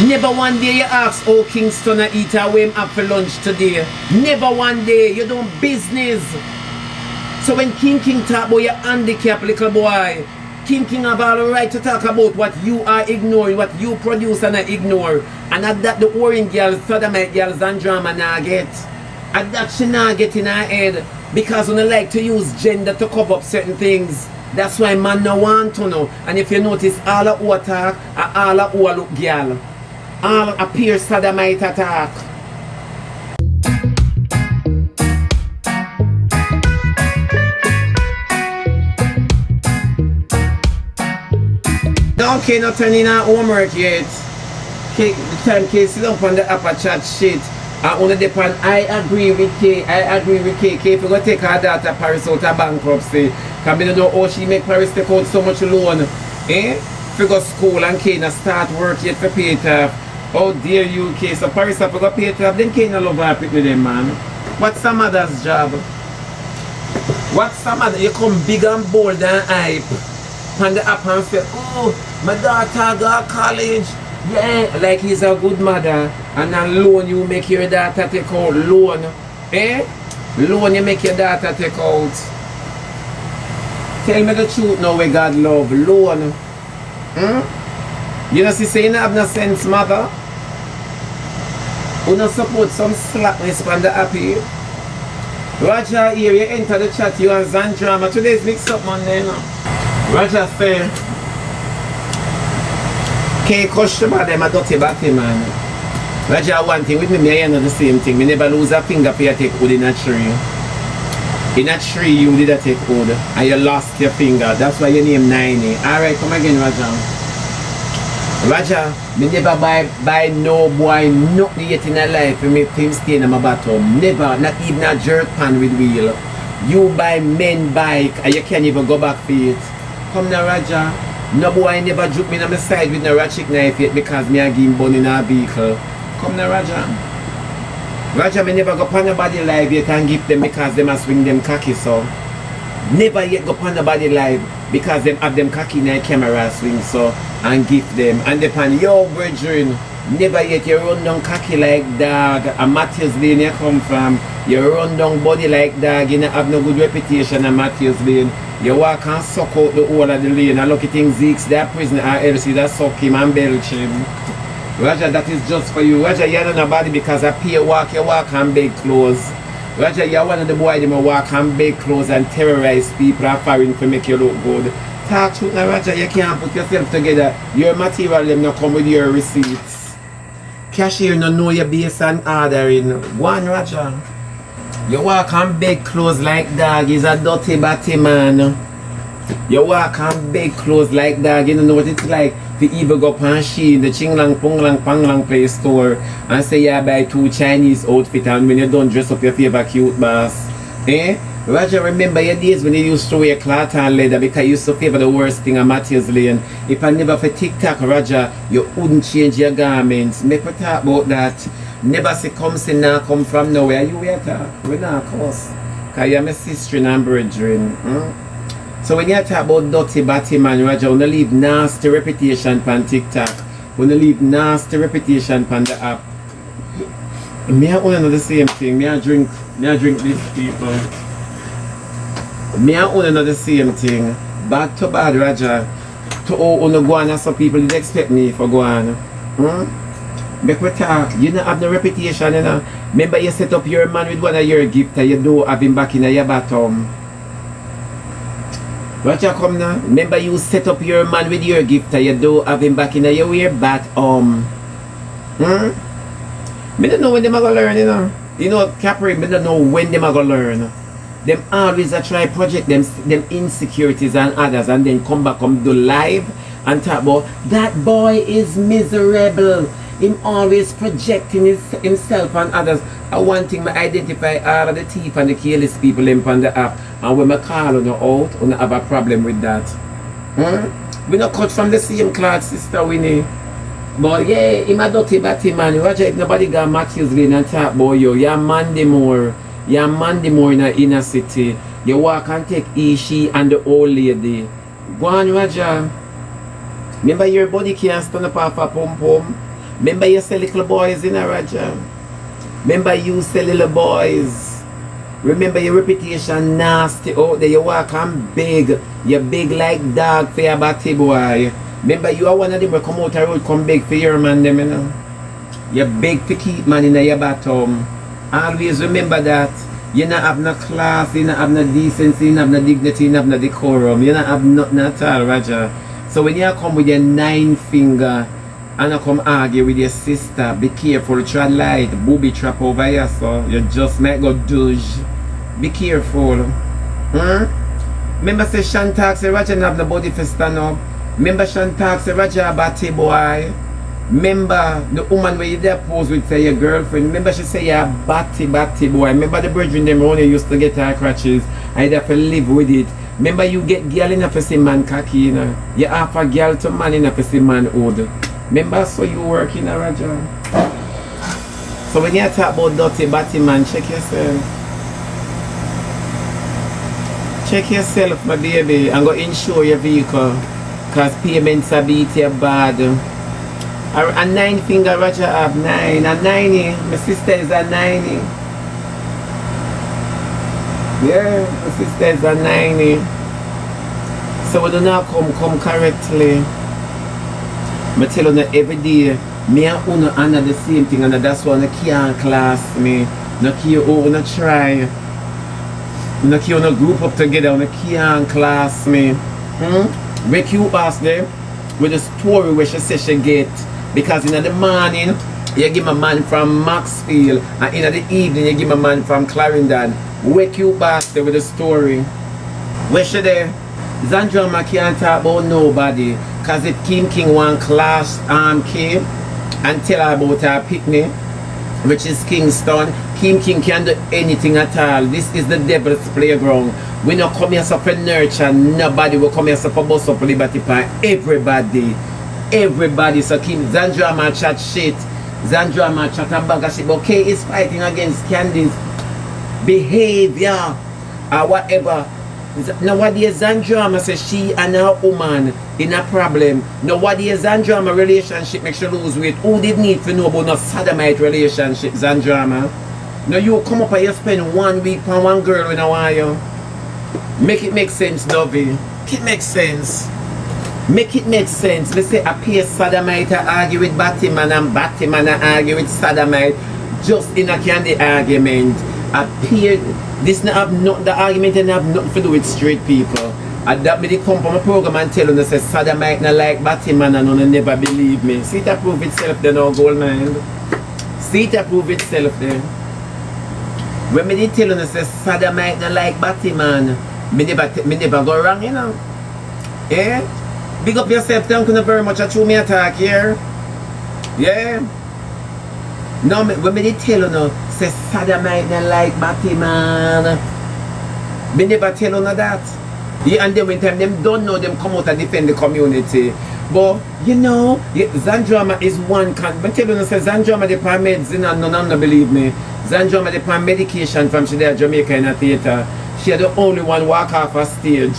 Never one day you ask how Kingston a eat or where him have for lunch today. Never one day. You doing business. So when King talk about your handicap, little boy, King have all the right to talk about what you are ignoring, what you produce and ignore. And that the orange girl, sodomite girl, Zandramah nah get. And that she nah get in her head. Because when they like to use gender to cover up certain things. That's why man no want to know. And if you notice, all the who attack are all the who look girl. All appear sodomite attack. Okay, not turning our homework yet. Okay, the time K sit up on the upper chat shit. I only depend. I agree with K. K, if you go take her daughter Paris out of bankruptcy, because I don't know how she make Paris take out so much loan. Eh? If you go school and K not start work yet for pay it off. How dare you, K? So Paris if you go pay it off, then K no love her with them, man. What's some other's job? What's some other? You come big and bold and hype. And the app and say, oh, my daughter go to college. Yeah, like he's a good mother. And a loan you make your daughter take out. Loan. Eh? Loan you make your daughter take out. Tell me the truth now where God love. Loan. You know, see, say you don't have no sense, mother. You don't support some slackness from the app here. Roger here, you enter the chat, you and Zandramah. Today's Mixup Monday, you know. Roger say, can't customer them a dirty batty man. Roger one thing with me, I know the same thing. Me never lose a finger for you take wood in a tree. In a tree you did a take wood and you lost your finger. That's why you name 90. Alright, come again, Roger. Roger, me never buy no boy nothing yet in a life for me him stay in my bottom. Never, not even a jerk pan with wheel. You buy men bike and you can't even go back for it. Come now, Roger. No boy never juke me on my side with no ratchet knife yet because me a give him bun in a vehicle. Come now, Roger. Roger, me never go upon nobody live yet and give them because them a swing them cocky so. Never yet go upon nobody live because them have them cocky in their camera swing so and give them. And upon yo brethren, never yet you run down cocky like dog. A Matthews Lane you come from. You run down body like dog, you don't have no good reputation at Matthews Lane. You walk and suck out the whole of the lane and lucky thing Zeke's that prison or LC that suck him and belch him. Roger, that is just for you. Roger, you're not nobody because I pay you walk and beg clothes. Roger, you're one of the boys that walk and beg clothes and terrorize people and foreign to make you look good. Talk truth now, Roger, you can't put yourself together. Your material them not come with your receipts. Cashier no know your base and ordering. One, Roger. You walk and beg clothes like dog, he's a dirty batty man. You walk and beg clothes like dog, you don't know what it's like to even go up and Shein, the Chinglang Ponglang Panglang Play store and say you buy 2 Chinese outfits and when you don't dress up your favorite CuteBoss. Eh? Roger, remember your days when you used to wear cloth and leather because you used to favor the worst thing at Matthews Lane. If I never for TikTok, Roger, you wouldn't change your garments. Make we talk about that. Never say come say now come from nowhere. You wait we not cause. Because you're my sister and brethren. So when you talk about dirty batty man, Roger, when you leave nasty reputation on TikTok, when you leave nasty reputation on the app. Me I want to know the same thing. Me I drink this people. Me I want to know the same thing. Bad to bad, Roger. To all go on and some people did expect me for go on. Make we talk, you don't have no reputation, you know. Remember you set up your man with one of your gifts and you don't have him back in your bottom. Roger, come now. Remember you set up your man with your gift and you don't have him back in your weird bottom. Me don't know when them are going to learn, you know. You know, Capri, me don't know when them are going to learn. Them always try project them insecurities and others and then come back do live and talk about that boy is miserable. Him always projecting himself and others. And one thing, I identify all of the thief and the careless people in on the app. And when I call on you out, I have a problem with that. We not cut from the same cloth, sister Winnie. But yeah, him a dirty batty man. Roger, if nobody got Matthews Lane and talk about you, you're Monday more. You're Monday more in the inner city. You walk and take she and the old lady. Go on, Roger. Remember your body can't stand up off a pum pum. Remember you say little boys in a Roger. Remember you say little boys. Remember your reputation nasty out there. You walk on big. You're big like dog for your body boy. Remember you are one of them who come out the road come big for your man them, you know. You're big to keep man in your bottom. Always remember that. You not have no class, you not have no decency, you not have no dignity, you not have no decorum. You not have nothing at all, Roger. So when you come with your 9 finger and you come argue with your sister, be careful, try light, booby trap over here, so you just might go douche. Be careful. Remember say Shantak say Roger not have the body for stand up. Remember Shantak say Roger a batty boy. Remember the woman where you there pose with say your girlfriend. Remember she say you're a batty boy. Remember the brethren them only used to get her crutches and you have to live with it. Remember you get girl in a pussy man cocky, you know. You have a girl to man in a pussy man hood. Remember so you work in a Roger. So when you talk about dirty batty man, check yourself. Check yourself my baby and go insure your vehicle. Cause payments are beat you bad. A 9 finger Roger have 9. A 90. My sister is a 90. Yeah, my sister is a 90. So we do not come correctly. I tell you every day, me and Uno under the same thing and that's why I can't class me. No care no try. No care no group up together, no can't class me. Where CuteBoss them with the story where she says she get. Because in the morning, you give a man from Maxfield, and in the evening, you give a man from Clarendon. Wake CuteBoss there with the story. Where she there? Zandramah can't talk about nobody. Because if King want class came and tell her about her picnic, which is Kingston, King can do anything at all. This is the devil's playground. We not come here for nurture, nobody will come here for bust up liberty for everybody. Everybody, so Kim Zandramah chat shit. Zandramah chat a bag of shit. But K is fighting against Candy's behavior or whatever. Nowadays Zandramah says she and her woman in a problem. Nowadays Zandramah relationship makes you lose weight. Who did need to know about no sodomite relationship, Zandramah? Now you come up and you spend 1 week on one girl in a while. Make it make sense, Dovey. Make it make sense. Make it make sense. Let's say a peer sodomite argue with Batman and Batman argue with sodomite just in a candy argument. A peer, this not have not the argument and have nothing to do with straight people. And that me they come from a program and tell them they say sodomite not like Batman and none never believe me. See it prove itself then no gold mind. See it prove itself then. When me they tell them they say sodomite not like Batman, me never go wrong, you know. Yeah? Big up yourself, thank you very much. I chew me attack here. Yeah. No, when me tell you no, say sodomite not like Batman. Me never tell you no that. Yeah, and then when time them don't know them come out and defend the community. But you know, Zandramah is one can. But tell you no, say Zandramah the paramedics and none believe me. Zandramah the medication from she there Jamaica in a theater. She had the only one walk off a stage.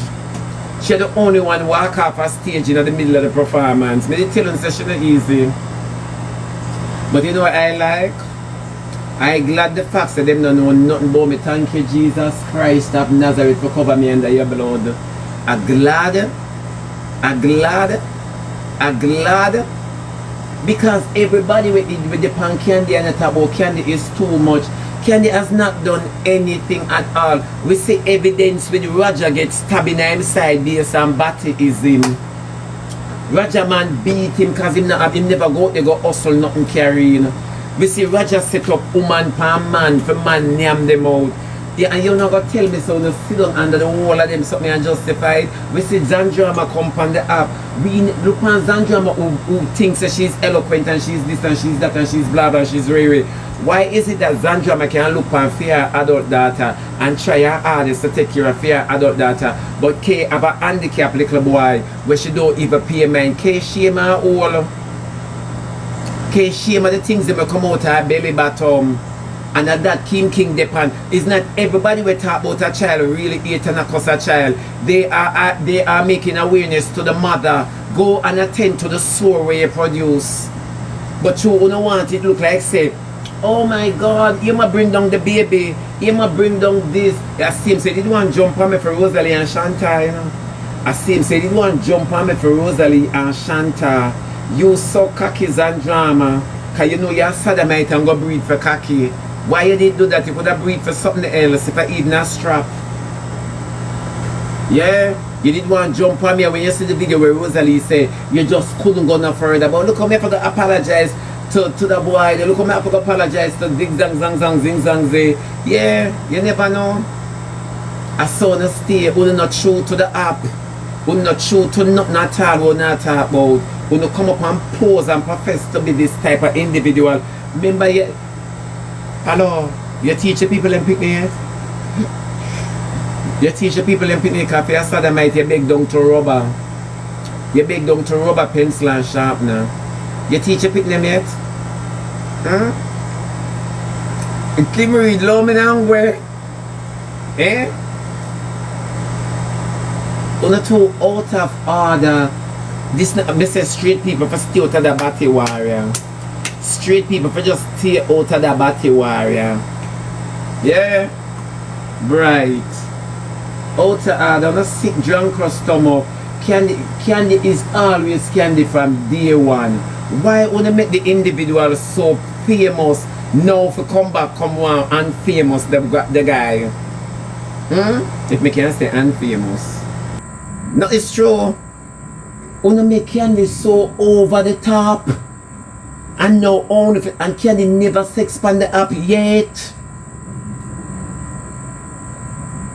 She had the only one walk off a stage in the middle of the performance. Me they tell you say she not easy. But you know what I like? I glad the fact that them don't know nothing about me. Thank you, Jesus Christ of Nazareth, for cover me under your blood. I glad. Because everybody with the pan candy and the talk about candy is too much. Candy has not done anything at all. We see evidence when Roger gets stabbed in his side based on Battyism. Roger man beat him because him never go out there go hustle nothing carrying. We see Roger set up woman per man for man name them out. Yeah, and you're not gonna tell me so no sit down under the wall of them something and justified. We see Zandramah come on the app. We look on Zandramah who thinks that she's eloquent and she's this and she's that and she's blah blah, she's rare. Why is it that Zandramah can look on fair adult data and try her hardest to take care of fair adult data, but K have a handicap little boy where she don't even pay mind? K shame her all. K shame the things that will come out of her belly bottom. And that King depend. It's not everybody we talk about a child really hate and cuss a child. They are making awareness to the mother. Go and attend to the sore where you produce. But you don't want it look like say, oh my God, you might bring down the baby, you might bring down this. I see him say, did you want to jump on me for Rosalie and Shanta, you know? I see him say, did you want to jump on me for Rosalie and Shanta? You so cocky Zandramah, cause you know you're sodomite and go breed for cocky. Why you did do that? You could have breed for something else if I even a strap. Yeah, you didn't want to jump on me when you see the video where Rosalie say you just couldn't go no further. But look how me have to apologize to the boy. Look how me have to apologize to Zing Zang Zang Zang Zing Zang Zay. Yeah, you never know. I saw no stay, who not true to the app, who not true to nothing at all, who not talk about, who not come up and pose and profess to be this type of individual. Remember, hello, you teach the people and pick me yet? You teach the people in picnic cafe, you sodomite, you beg down to rubber. You beg down to rubber, pencil and sharpener. You teach the picnic yet? Huh? And Kim read low me hungry. Eh? You're too out of order. This say straight people for stay out of the batty warrior. Straight people for just stay out of the batty warrior. Yeah? Bright. Out of order, on a sick drunk customer. Candy is always candy from day one. Why would they make the individual so famous now for come back, come on, and famous the guy? If me can say and famous. No, it's true. Wanna make candy so over the top. And no only and candy never expand the app yet.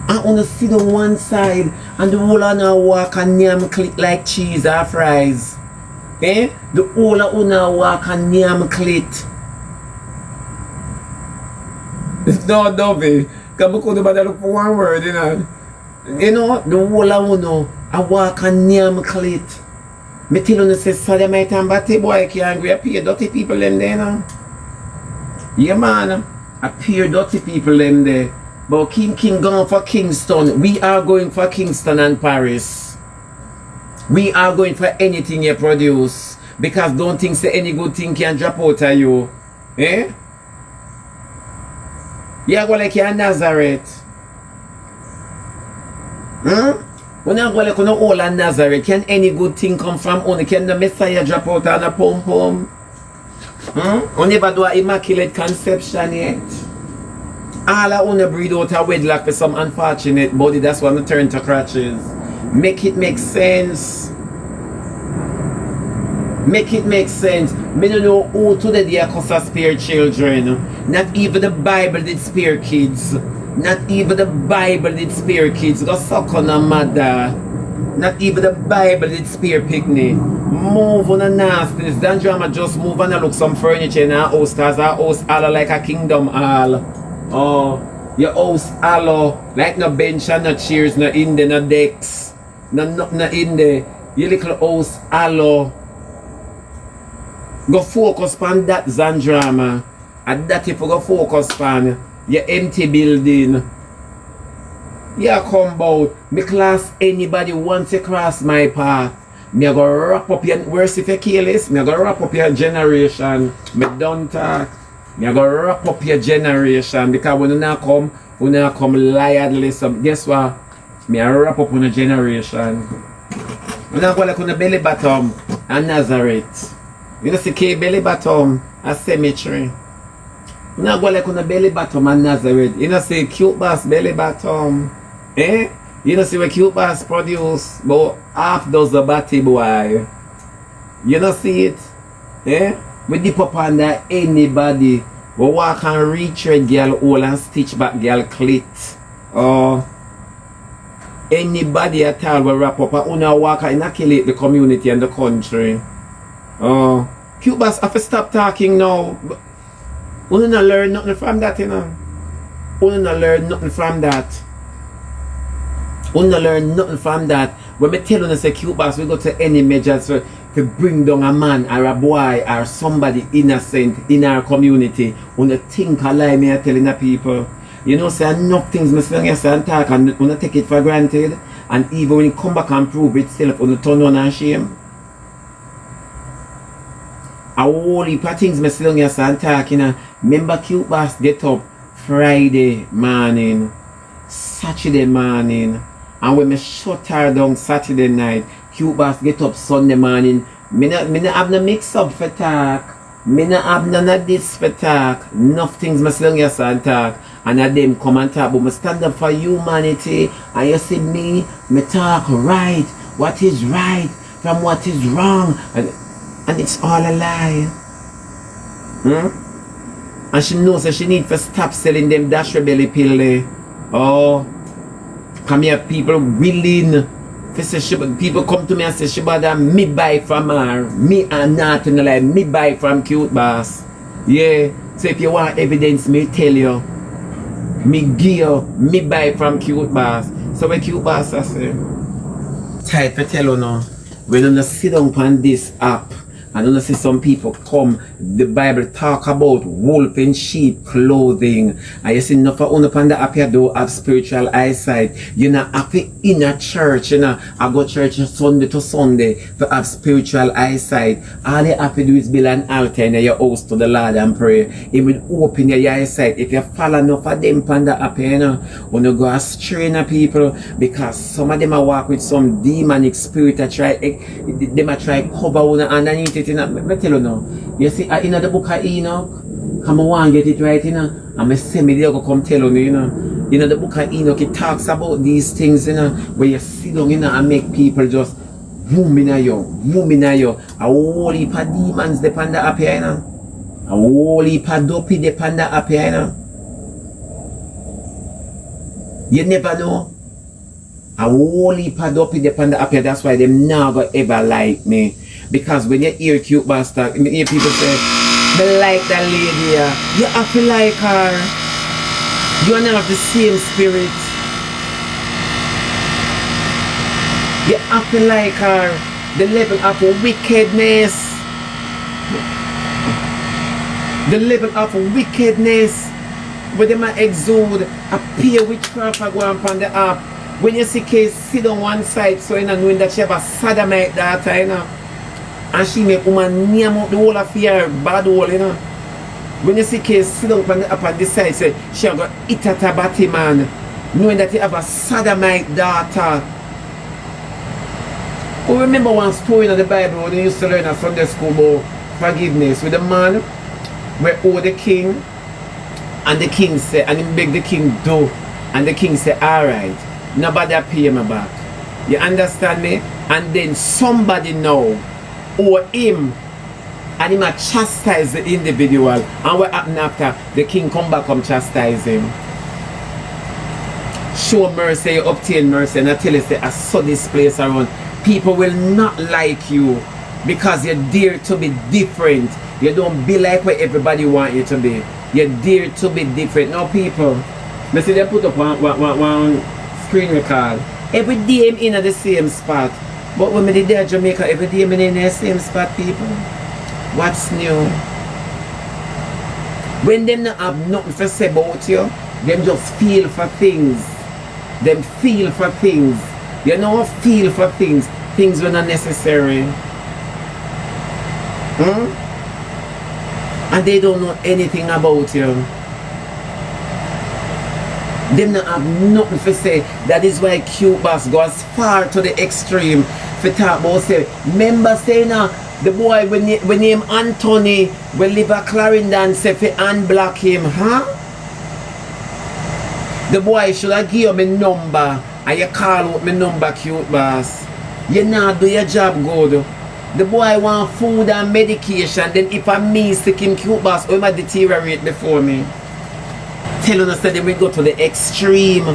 I wanna sit on one side and the whole of now walk and name click like cheese or fries. Eh? The whole of now walk and name clit. It's not dovey. Because I could look for one word, you know. You know, the whole of now I walk and name clit. Me tell you say sodomite and batty boy can't agree. I pay dirty people them there, you know. Yeah man. I pay dirty people them there. But King gone for Kingston. We are going for Kingston and Paris. We are going for anything you produce. Because don't think say any good thing can drop out of you. Eh? You go like you're Nazareth. When you go like you all in Nazareth, can any good thing come from only? Can the Messiah drop out on a pom-pom? You never do an immaculate conception yet. All I want to breed out a wedlock for some unfortunate body. That's why I turn to crutches. Make it make sense. Make it make sense. Me don't know who today they are cause spare children. Not even the Bible did spare kids. Not even the Bible did spare kids. Go suck on a mother. Not even the Bible did spare picnic. Move on a nastiness. Zandramah just move and look some furniture in our house cause our house all like a kingdom hall. Oh, your house hollow, like no bench and no chairs, no in there, no decks, no in there. Your little house hollow. Go focus on that Zandramah. And that if you go focus on your empty building. Yeah, come out. Me class anybody wants to cross my path. Me go wrap up your worse if you careless. Me go wrap up your generation. Me don't talk. Me go wrap up your generation because when you not come liardly. So guess what? Me wrap up on a generation. You not go like on the belly bottom and Nazareth. You know see K belly bottom a cemetery. You not go like on the belly bottom and Nazareth. You know see CuteBoss belly bottom. Eh? You know see what CuteBoss produce about half dozen batty boy. You know see it? Eh? We dip up under anybody. We walk and retread girl hole and stitch back girl clit. Or anybody at all will wrap up and una walk and inoculate the community and the country. CuteBoss have to stop talking now. We not learn nothing from that, you know. We not learn nothing from that. We not learn nothing from that. When me tell you say CuteBoss, we go to any measures to bring down a man or a boy or somebody innocent in our community. When you think a lie me are telling the people. You know, say enough things me say and talk and when you take it for granted. And even when you come back and prove itself, when you turn on and shame. A whole heap of things me sit down here and talk, you know. Remember CuteBoss get up Friday morning, Saturday morning, and when me shut her down Saturday night, CuteBoss get up Sunday morning. Me not have no mix up for talk. Me not have none of this for talk. Enough things me sit down here and talk. And a them come and talk, but me stand up for humanity. And you see me talk right. What is right from what is wrong. And it's all a lie. And she knows that she need to stop selling them dash rebelly pill there. Oh, come here, people willing. People come to me and say, Shebada, me buy from her. Me and not in the lie. Me buy from CuteBoss. Yeah. So if you want evidence, me tell you. Me give you. Me buy from CuteBoss. So when CuteBoss I say, type to tell you now. When you sit down on this app, and you see some people come, the Bible talk about wolf in sheep clothing. And you see enough of you upon the app you do have spiritual eyesight. You're not happy in a church, you know. I go church Sunday to Sunday to have spiritual eyesight. All you have to do is build an altar in your house to the Lord and pray. He will open your eyesight. If you follow enough of them upon the app, you know, when you go astray people, because some of them are walk with some demonic spirit that try, they might try cover underneath it. I tell you now, you see, in the book of Enoch, come on, get it right, you know, and I say me there go come tell you, you know, in the book of Enoch, it talks about these things, you know, where you sit down, you know, and make people just boom in you, a whole heap of demons depend up here, you know, a whole heap of dopey depend up here, you know. You never know. A whole heap of dopey depend up here, that's why they never ever like me. Because when you hear CuteBoss talk, you hear people say, they like that lady, you have to like her. You are not have the same spirit. You have to like her. The level of wickedness. The level of wickedness. Where they might exude, appear witchcraft go on the app. When you see case sit on one side, so you know knowing that she have a sodomite daughter, you know. And she make woman name up the whole affair, bad hole, you know. When you see case sit down upon this side, say she have got it at a body man, knowing that he have a sodomite daughter. Oh, remember one story in the Bible when they used to learn at Sunday school about forgiveness with the man where owe the king, and the king say, and he beg the king do, and the king say, alright, nobody pay me back. You understand me? And then somebody know or him, and he might chastise the individual, and what happened after the king come back and chastise him? Show mercy, you obtain mercy, and I tell you, say, I saw this place around. People will not like you because you're dare to be different. You don't be like what everybody want you to be. You're dare to be different. Now people, I see they put up one screen record. Every day I'm in at the same spot. But when I did there in Jamaica, every day I'm in the same spot, people. What's new? When them not have nothing to say about you, them just feel for things. Them feel for things. You know, feel for things. Things were not necessary. And they don't know anything about you. Them not have nothing to say. That is why CuteBoss goes far to the extreme for talk about say. Remember saying the boy when name Anthony will live a Clarendon say fi unblock him, huh? The boy should have give you my number and you call out my number, CuteBoss. You not do your job good. The boy want food and medication, then if I me sick him CuteBoss, he might deteriorate before me. Telling us that they will go to the extreme.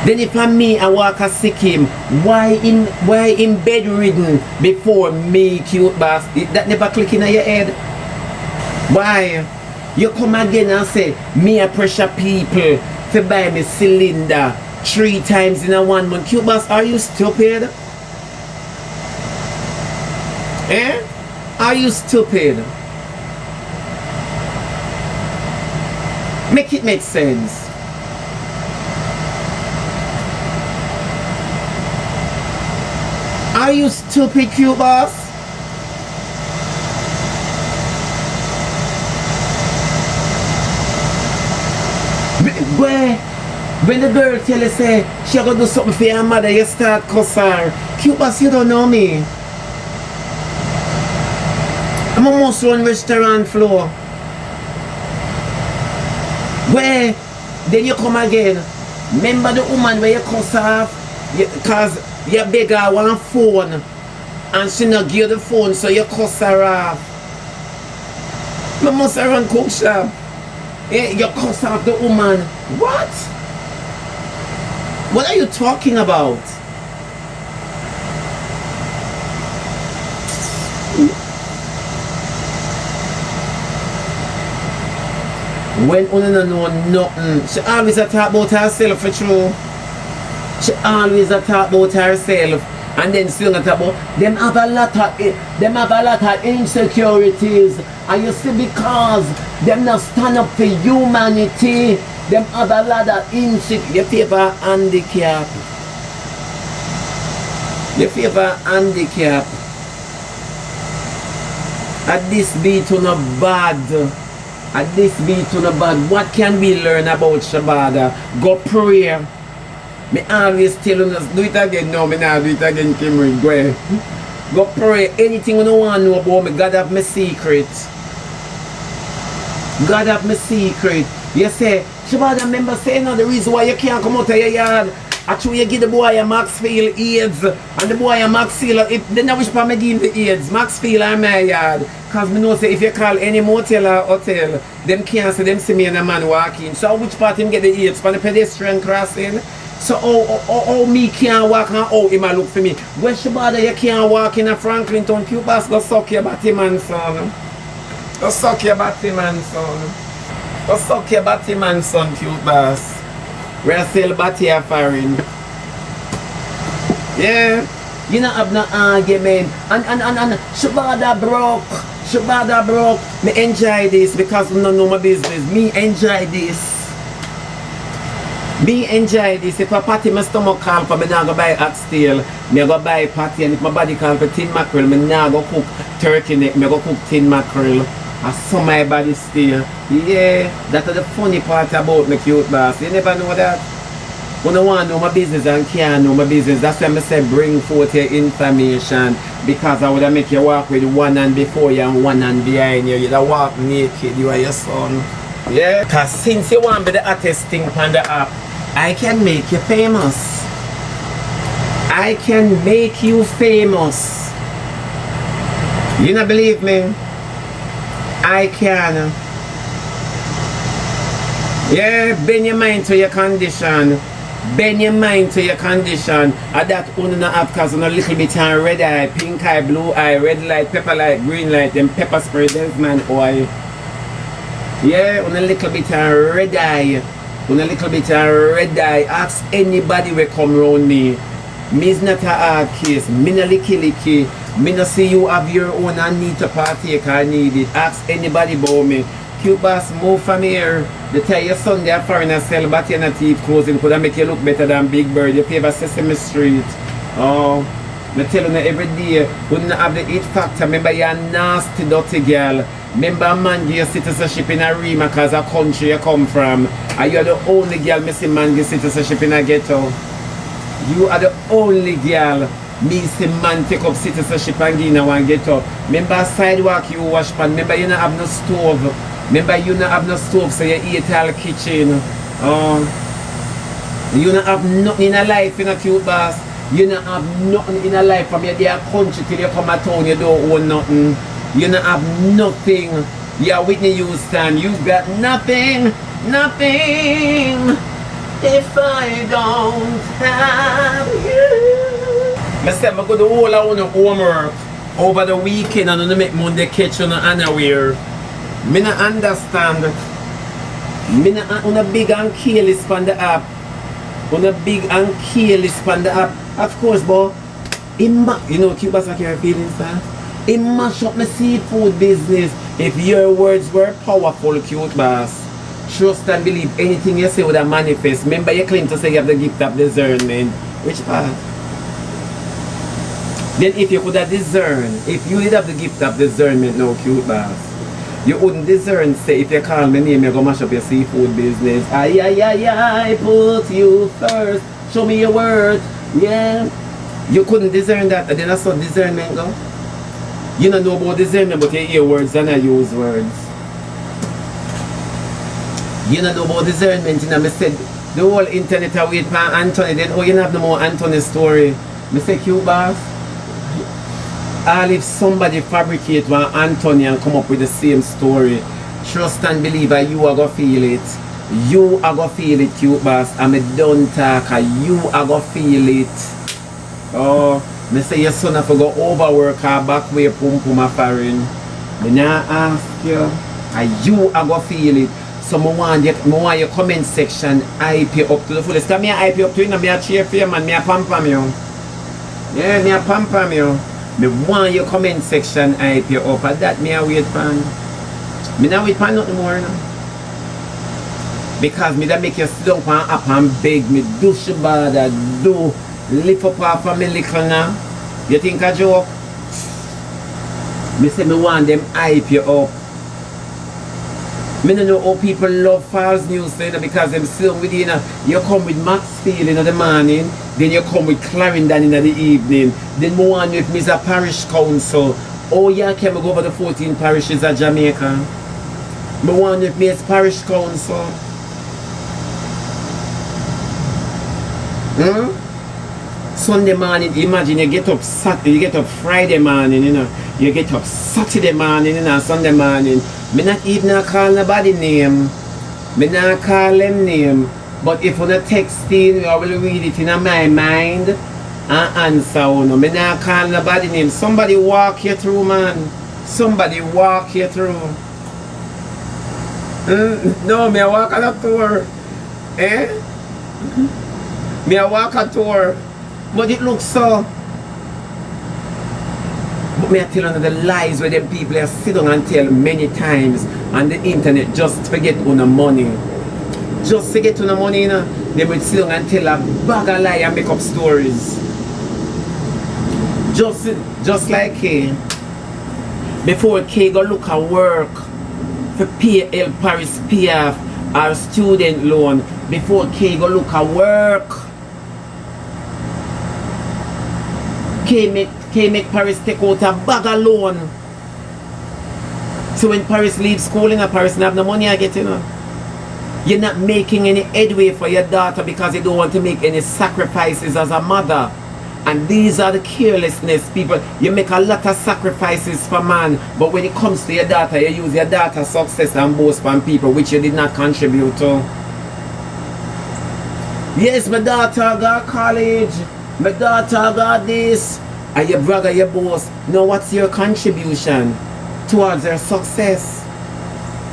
Then if I'm me, I walk a sick him. Why in bedridden before me, CuteBoss? That never click in your head. Why? You come again and say, me a pressure people to buy me cylinder 3 times in a 1 month. CuteBoss, are you stupid? Are you stupid? Make it make sense. Are you stupid, CuteBoss? Where? When the girl tell you say she gonna do something for your mother, you start cuss her. CuteBoss, you don't know me. I'm almost on restaurant floor. Where? Then you come again. Remember the woman where you cuss off? Because you beg her one phone and she not give you the phone, so you cuss her off. I must run cook shop. You cuss off the woman. What? What are you talking about? When one don't know nothing, she always a talk about herself for true. She always a talk about herself, and then still not about them have a lot of insecurities, and you see because them not stand up for humanity, them have a lot of insecurity. You favor handicap. You favor handicap. At this beat on a bad. At this beat on a bad. What can we learn about Shebada? Go pray. Me always tell us, do it again. No, me not do it again, Kimberly. Go ahead. Go pray. Anything you don't want to know about me, God have my secret. God have my secret. You say, Shebada, remember saying the reason why you can't come out of your yard. Actually, you give the boy a Maxfield AIDS, and the boy a Maxfield, then I wish for me give him the AIDS, Maxfield in my yard. Because I know say if you call any motel or hotel, them can't see them see me and a man walking. So which part him get the AIDS? For the pedestrian crossing? So how me can't walk and how him a look for me? When Shebada you can't walk in a Franklin town, CuteBoss go suck your batty man son. Go suck your batty man son. Go suck your batty man son, CuteBoss. We're still batty a foreign. Yeah. You don't have no argument. And Shebada broke. Shebada broke. Me enjoy this because I don't know my business. Me enjoy this. Me enjoy this. If a patty my stomach call for me now go buy oxtail. Me go buy patty, and if my body call for tin mackerel, me now go cook turkey neck, me go cook tin mackerel. I saw my body still. Yeah, that's the funny part about me, CuteBoss. You never know that. When I want to know my business and can't know my business, that's why I say bring forth your information. Because I would make you walk with one hand before you and one hand behind you. You'd walk naked, you are your son. Yeah, because since you want to be the hottest thing on the app, I can make you famous. I can make you famous. You don't believe me? I can. Yeah, bend your mind to your condition. Bend your mind to your condition. And that only not have because on a little bit of red eye, pink eye, blue eye, red light, pepper light, green light, then pepper spray, there's man oil. Yeah, on a little bit of red eye. On a little bit of red eye. Ask anybody will come around me. Me's not a hard case. Me no licky. Me no see you have your own and need to partake or need it. Ask anybody about me. CuteBoss, move from here. They tell your son they are foreign and sell batty and teeth clothing could make you look better than Big Bird. You favor Sesame Street. Oh, I tell you every day, wouldn't have the it factor. Remember you're a nasty, dirty girl. Remember a man give your citizenship in a Rima because a country you come from. And you're the only girl missing man give citizenship in a ghetto. You are the only girl me see man take up citizenship and give in one ghetto. Remember sidewalk you wash pan. Remember you don't have no stove. Remember you don't have no stove so you eat all kitchen. You don't have nothing in a life in a CuteBoss. You don't have nothing in a life from your dear country till you come to town you don't own nothing. You don't have nothing. You're Whitney Houston. You got nothing. Nothing. If I don't have you. I said I go to all I want to homework over the weekend and I make Monday catch on unaware. Me not understand. Me not on a big and careless on the app. On a big and careless on the app. Of course, but you know CuteBoss I carry feelings that. It mash up my seafood business. If your words were powerful, CuteBoss, trust and believe anything you say would have manifest. Remember you claim to say you have the gift of discernment. Which part? Then if you could have discern, if you did have the gift of discernment now, CuteBoss, you wouldn't discern, say, if you call my name, you're going to mash up your seafood business. I put you first. Show me your worth. Yeah. You couldn't discern that. And then that's how discernment go. You don't know about discernment, but you hear words and I use words. You don't know about discernment. You know, I said, the whole internet are wait for Anthony. Then, oh, you don't have no more Anthony story. I say, CuteBoss, all if somebody fabricate one Anthony and come up with the same story, trust and believe that you are going to feel it. You are going to feel it, CuteBoss. I'm a done talker. You are going to feel it. Oh, I say your son have to go overwork her back way pum pum a foreign. I now ask you, and you are going to feel it. So I want your comment section hype you up to the fullest. Because I hype you up to you, I cheer for you, man. I pamper you. Yeah, I pamper you. I want your comment section hype you up. And that I wait for. I don't wait for nothing more. No? Because I don't make you sit down up and beg me. Do Shebada, do lift up our family now. You think I joke? I say I want them hype you up. I don't know how people love false news, you know, because them still with you know, you come with Max Steel in the morning, then you come with Clarendon in the evening, then I want you with Mr. Parish Council. Oh yeah, can we go over the 14 parishes of Jamaica? I want you with Mr. Parish Council. Sunday morning, imagine you get up Saturday, you get up Friday morning, you know, you get up Saturday morning, you know, Sunday morning. Me not even call nobody name. Me not call them name. But if you not texting, I will read it in my mind and answer. No, me not call nobody name. Somebody walk you through, man. Somebody walk you through. No, me I walk on a tour. Eh? Me I walk a tour. But it looks so. But me I tell you the lies where them people are sit down and tell many times on the internet just forget on the money. Just forget on the money, you know. They will sit down and tell a bag of lie and make up stories. Just like Kay. Before Kay go look at work for pay El Paris PF or student loan, before Kay go look at work, Kay make Paris take out a bag of loan. So when Paris leaves school, you know, Paris don't have no money I get, you know. You're not making any headway for your daughter because you don't want to make any sacrifices as a mother. And these are the carelessness people. You make a lot of sacrifices for man, but when it comes to your daughter, you use your daughter's success and boast on people which you did not contribute to. Yes, my daughter got college. My daughter got this. And your brother, your boss. Now what's your contribution towards their success?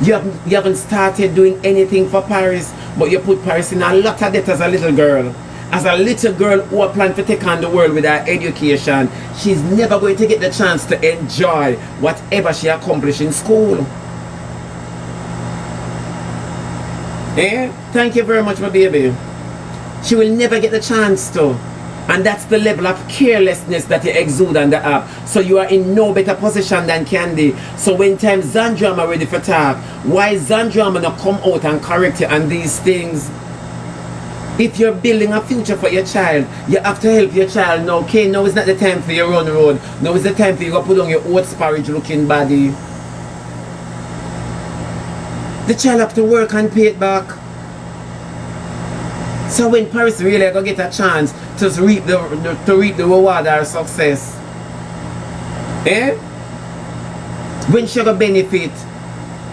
You haven't started doing anything for Paris, but you put Paris in a lot of debt as a little girl. As a little girl who are planning to take on the world with her education, she's never going to get the chance to enjoy whatever she accomplished in school. Eh? Thank you very much, my baby. She will never get the chance to. And that's the level of carelessness that you exude on the app. So you are in no better position than Candy. So when time Zandramah ready for talk, why Zandramah not come out and correct you on these things? If you're building a future for your child, you have to help your child now. Okay, now is not the time for you to run the road. Now is the time for you to put on your oats porridge looking body. The child have to work and pay it back. So when Paris really gonna get a chance to reap the reward of success, eh? When she gonna benefit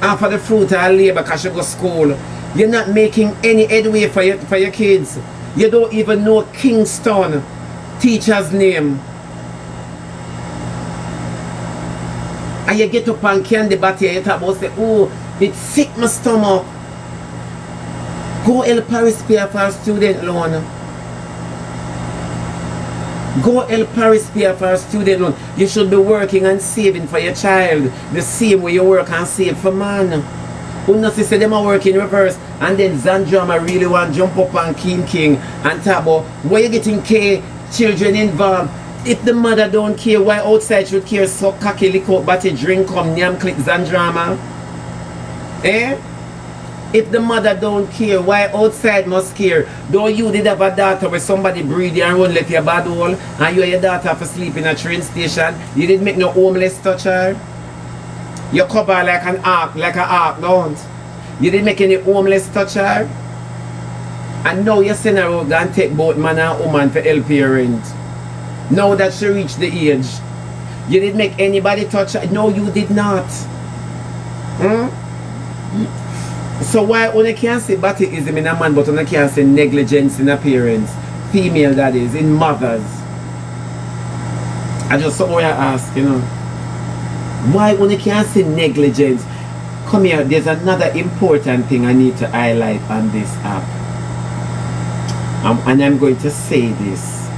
after the fruit of her labor because she go to school, you're not making any headway for your kids. You don't even know Kingston teacher's name. And you get up on Candy Batty and you talk about say, oh, it sick my stomach. Go El Paris pay for a student loan. Go El Paris pay for a student loan. You should be working and saving for your child the same way you work and save for man. Who knows say them are working in reverse and then Zandramah really want to jump up on King and talk about why you getting children involved. If the mother don't care, why outside should care? So cocky, lick out, batty, drink, come, nyam, click, Zandramah. Eh? If the mother don't care, why outside must care? Though you did have a daughter where somebody breed you and run left your bad hole, and you and your daughter for sleep in a train station, you didn't make no homeless touch her. You cover like an ark, don't. You didn't make any homeless touch her. And now you send her out and take both man and woman for help parent. Now that she reached the age, you didn't make anybody touch her. No, you did not. So why only can't say batism in a man, but only can't say negligence in appearance? Female, that is, in mothers. I just saw what I ask, you know. Why only can't say negligence? Come here, there's another important thing I need to highlight on this app. And I'm going to say this.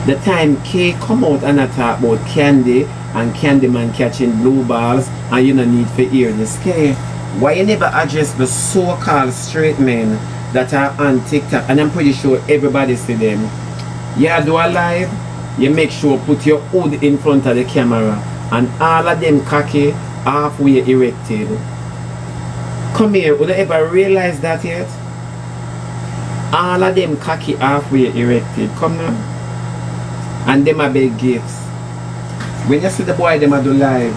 The time K come out and I talk about Candy and Candyman catching blue balls and you don't need to hear this K. Why you never address the so-called straight men that are on TikTok? And I'm pretty sure everybody see them. You do a live, you make sure put your hood in front of the camera and all of them cocky halfway erected. Come here, would you ever realize that yet? All of them cocky halfway erected. Come now. And them are big gifts. When you see the boy them a do live,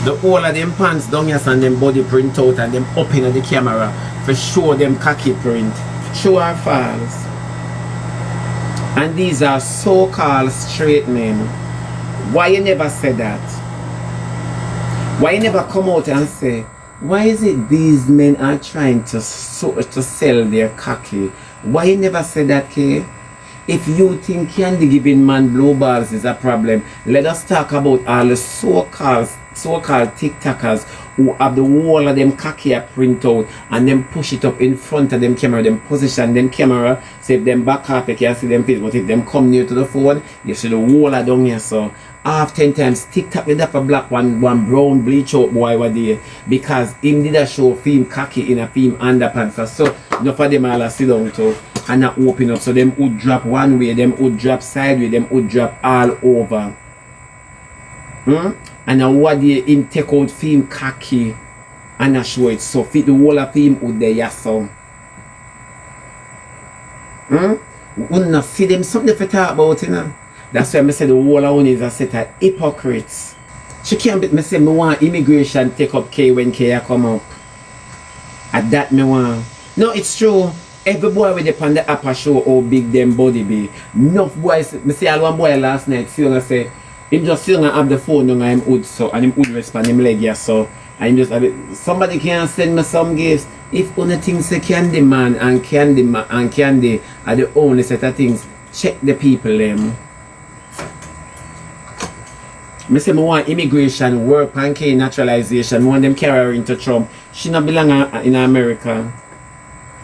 the whole of them pants down here and them body print out and them up in the camera for show them cocky print. Show our falls. And these are so-called straight men. Why you never say that? Why you never come out and say, why is it these men are trying to sell their cocky? Why you never say that, Kay? If you think candy giving man blue balls is a problem, let us talk about all the so-called TikTokers who have the wall of them cocky print out and then push it up in front of them camera, them position them camera, so if them back up you can see them face, but if them come near to the phone, you see the wall of down here. So half 10 times TikTok with that a black one brown bleach out boy was there because him did a show film cocky in a film underpants. So enough of them all sit down too and not open up, so them would drop one way, them would drop sideways, them would drop all over. And now what they him take out film cocky and I show it, so fit the whole of film would there yes so. We not see them something to talk about, you know. That's why I say the whole of one is a set of hypocrites. She can't be me say me want immigration take up K when K come up. At that me want. No, it's true. Every boy with the on the app show how big them body be. Enough boys, me see all one boy last night, see I say, him just still have the phone on him hood so and him would respond him leg yeah so and him just have it. Somebody can send me some gifts. If only things say Candyman and Candy are the only set of things, check the people them. Me say me want immigration, work and K naturalization, want them carry her into Trump. She not belong in America.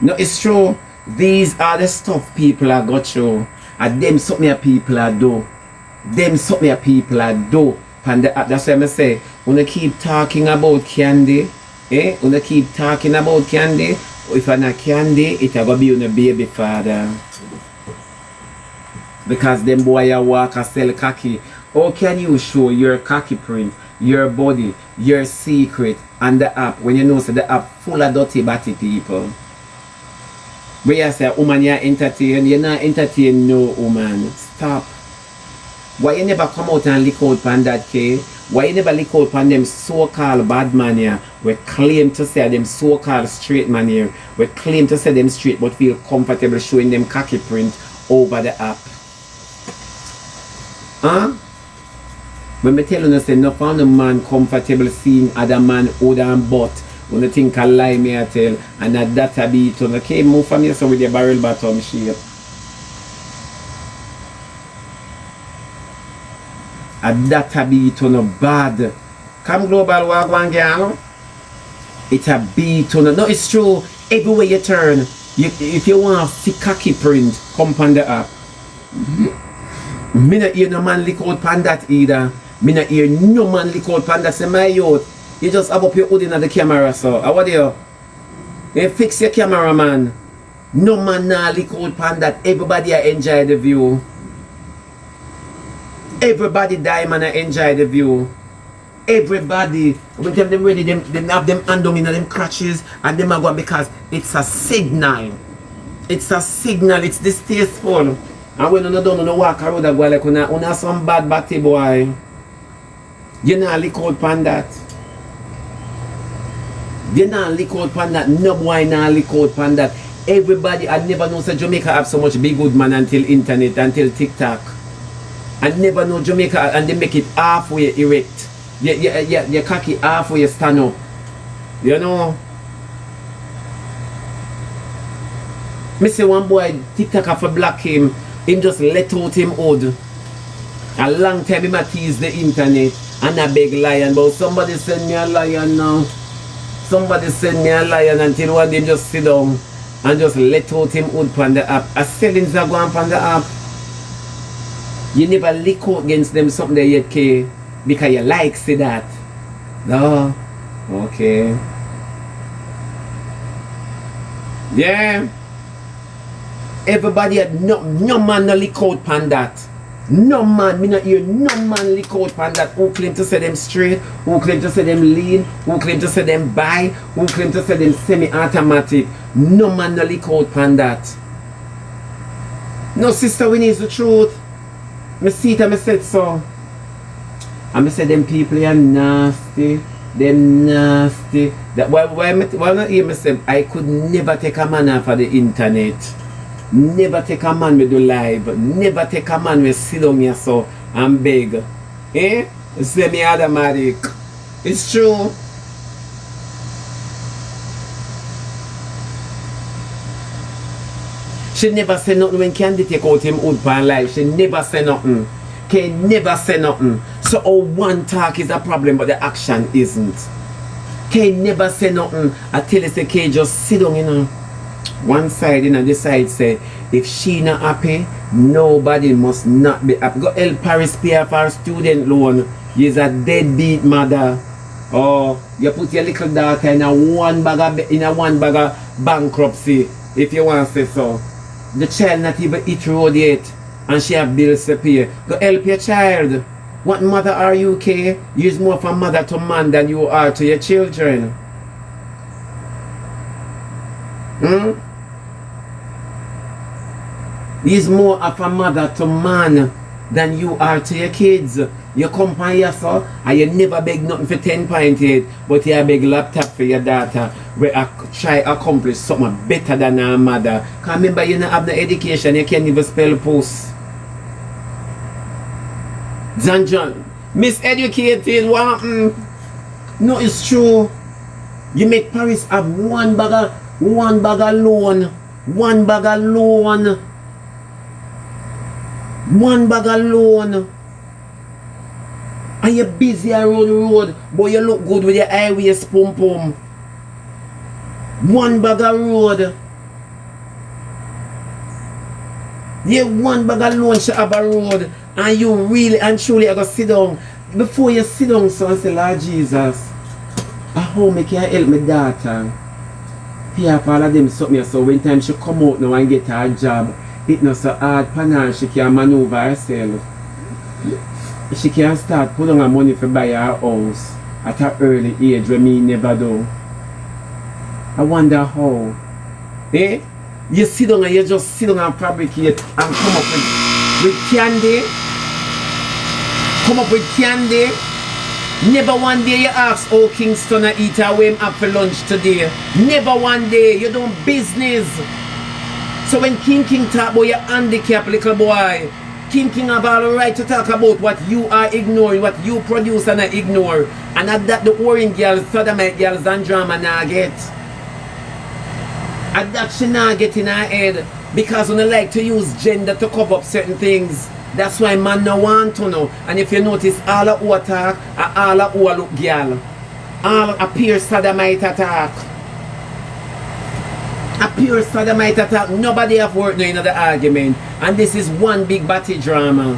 No, it's true. These are the stuff people are got through. And them something people are do. Them something people are do. And that's why I say, when I keep talking about Candy, when I keep talking about Candy, if I'm not Candy, it's gonna be on a baby father. Because them boy a walk and sell cocky. How can you show your cocky print, your body, your secret on the app when you know so the app full of dirty batty people? Where you say, woman, you're entertained, you're not entertained, no woman. Stop. Why you never come out and lick out on that K? Why you never lick out on them so-called bad man here? We claim to say them so-called straight man here. We claim to say them straight but feel comfortable showing them cocky print over the app. Huh? When me tell you, say no found a man comfortable seeing other man older and butt. When you think I lie, me I tell, and that data beat on. Okay, move from here so with your barrel bottom shape. A data beat on a bad. Come global walk one girl. It's a beat on. No, it's true. Everywhere you turn, if you want to see cocky print, come on the app. Me not hear no man lick out pan that either. Me not hear no man lick out pan that. Say my youth. You just have up your hood in the camera, so how are you? You fix your camera, man. No man now lick out pan that. Everybody enjoy the view. Everybody die, man, and enjoy the view. Everybody, when them ready, them have them hand down in them crutches and them are going because it's a signal. It's a signal, it's distasteful. And when you don't walk around and go like una some bad batty boy. You not lick out pan that. You not lick out pan that. No boy not lick out pan that. Everybody, I never know say Jamaica have so much big good man until internet, until TikTok. I never know Jamaica and they make it halfway erect. You cocky halfway stand up. You know? Me say one boy TikTok have to block him just let out him old. A long time him a tease the internet and a big lion, but somebody send me a lion now. Somebody send me a lion until one day him just sit down and just let out him out on the app. A sellings are going on the app. You never lick out against them something there yet, K, because you like see that. No. Okay. Yeah. Everybody had no man no lick out pan that. No man, me not hear no man lick out pan that. Who claim to say them straight, who claim to say them lean, who claim to say them buy, who claim to say them semi-automatic. No man no lick out pan that. No sister, we need the truth. Me see it and me said so. And me say them people are nasty. Them nasty. That why not hear me say I could never take a man off of the internet. Never take a man with do live. Never take a man with sit down here so and beg. Eh? Semi-automatic. It's true. She never say nothing when Candy take out him out pan live. She never say nothing. Can never say nothing. So one talk is a problem but the action isn't. Can never say nothing. I tell you say K just sit down, you know. One side, you know, this side say if she not happy, nobody must not be happy. Go help Paris pay for her student loan. You's a deadbeat mother. Oh, you put your little daughter in a one bag of bankruptcy, if you want to say so. The child not even hit road yet, and she have bills to pay. Go help your child. What mother are you, K? You're more from mother to man than you are to your children. Hmm? He's more of a mother to man than you are to your kids. You come by here, so, and you never beg nothing for 10.8, but you beg laptop for your daughter where I try accomplish something better than her mother. Because remember, you don't have no education, you can't even spell post. Zandramah, miseducated, what happened? No, it's true. You make Paris have one bag of loan. One bag of loan. One bag of loan. And you're busy around the road, but you look good with your highways pum pum. One bag of road. Yeah, one bag of loan should have a road. And you really and truly are going to sit down. Before you sit down, so and say, Lord Jesus, I hope I can help my daughter. Pay for all of them something. So when time she come out now and get her job, it's not so hard for her, she can maneuver herself. She can start putting her money to buy her house at an early age when me never do. I wonder how. Eh? You sit down and you just sit down and fabricate and come up with candy. Come up with candy. Never one day you ask, oh, Kingston, I eat away up for lunch today. Never one day. You don't business. So when King talk about your handicap, little boy, King have all the right to talk about what you are ignoring, what you produce and I ignore. And at that, the orange girls, sodomite girls, Zandramah now get. At that, she now get in her head because when they like to use gender to cover up certain things. That's why man no want to know. And if you notice, all of who attack are all of who look girl. All a pure sodomite attack. A pure sodomite attack. Nobody have worked no in the argument. And this is one big batty drama.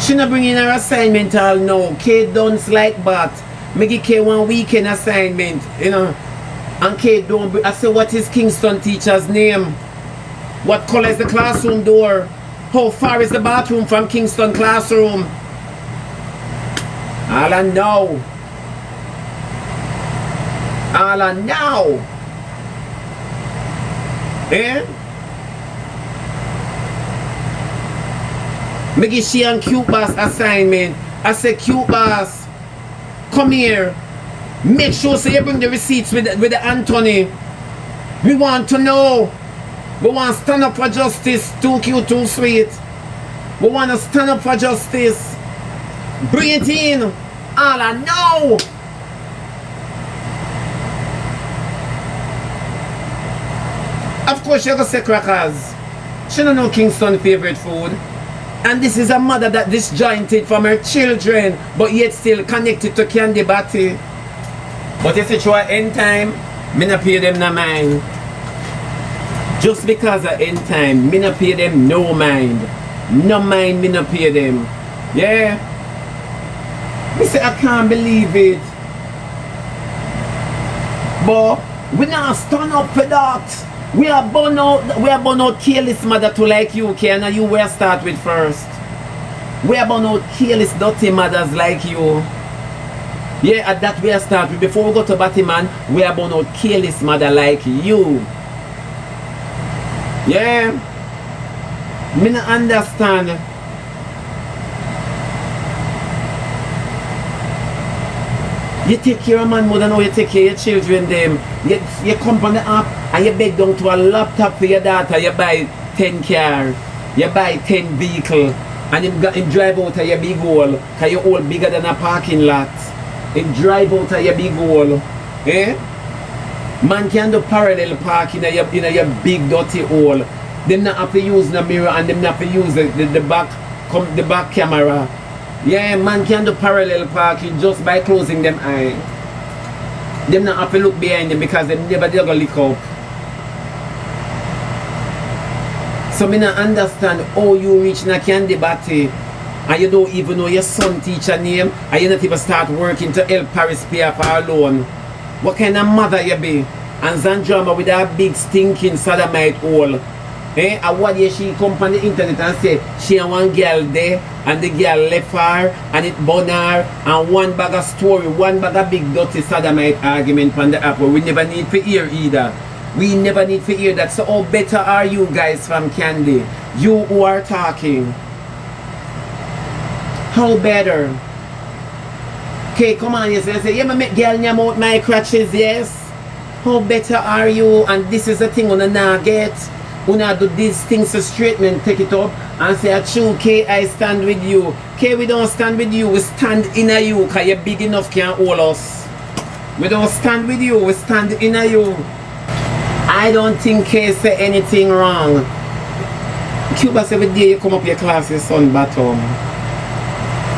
She not bring in her assignment all now. Kate don't like that. Me give Kate one weekend assignment, you know. And Kate don't bring. I say, what is Kingston teacher's name? What color is the classroom door? How far is the bathroom from Kingston classroom? All I know. All I know. Eh? Me give she and CuteBoss assignment. I say, CuteBoss, come here. Make sure so you bring the receipts with the Anthony. We want to know. We want to stand up for justice. Too cute, too sweet. We want to stand up for justice. Bring it in. All I know. Of course, you're going to say crackers. She don't know Kingston's favorite food. And this is a mother that disjointed from her children, but yet still connected to Candy Batty. But you see, through end time, me not pay them no mind. Just because of end time, me not pay them no mind. No mind, me not pay them. Yeah. Me say, I can't believe it. But we not stand up for that. We are born out careless mother to like you, Ken, and you will start with first. We are born out careless dirty mothers like you. Yeah, at that we are start with. Before we go to Batman, we are born out careless mother like you. Yeah. Me not understand. You take care of man more than how you take care of your children them. You come on the app and you beg down to a laptop for your daughter, you buy 10 car, you buy 10 vehicle, and him drive out of your big hole, because your hole bigger than a parking lot. Him drive out of your big hole. Eh? Man can do parallel parking in your big dirty hole. Them not have to use the mirror and them not have to use the back camera. Yeah, man can do parallel parking just by closing them eye. Them not have to look behind them because them never did go lick up. So me not understand how you reach in a Candy Batty and you don't even know your son teacher name and you not even start working to help Paris pay for her loan. What kind of mother you be? And Zandramah with that big stinking sodomite hole. Eh? And what year she come on the internet and say she and one girl there and the girl left her and it burn her and one bag of story, one bag of big dirty sodomite argument on the app we never need to hear either. We never need to hear that. So how better are you guys from Candy? You who are talking. How better? Okay, come on, you say, yeah, make girl name out my crutches, yes? How better are you? And this is the thing on now get. When I do these things so straight, man, take it up and say, true, K, I stand with you. K, we don't stand with you, we stand in a you, because you're big enough, can't hold us. We don't stand with you, we stand in a you. I don't think K say anything wrong. CuteBoss, every day you come up your class, your son bottom.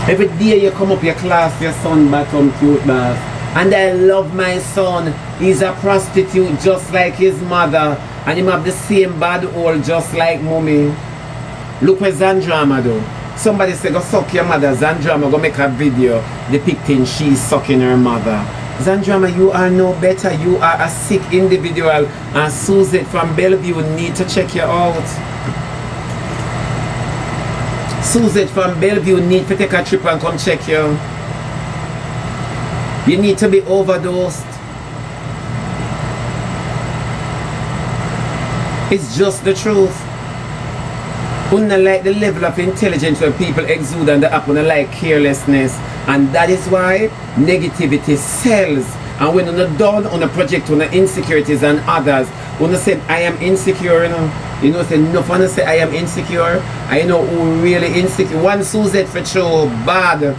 Every day you come up your class, your son bottom, CuteBoss. And I love my son. He's a prostitute just like his mother. And him have the same bad hole just like mommy. Look where Zandramah do. Somebody say go suck your mother. Zandramah go make a video depicting she sucking her mother. Zandramah, you are no better. You are a sick individual. And Suzette from Bellevue need to check you out. Suzette from Bellevue need to take a trip and come check you. You need to be overdosed. It's just the truth. Una like the level of intelligence where people exude and the app una like carelessness. And that is why negativity sells. And when una done on a project on insecurities and others, una say I am insecure, you know say no fun say I am insecure. I know who really insecure. One Suzette for sure bad.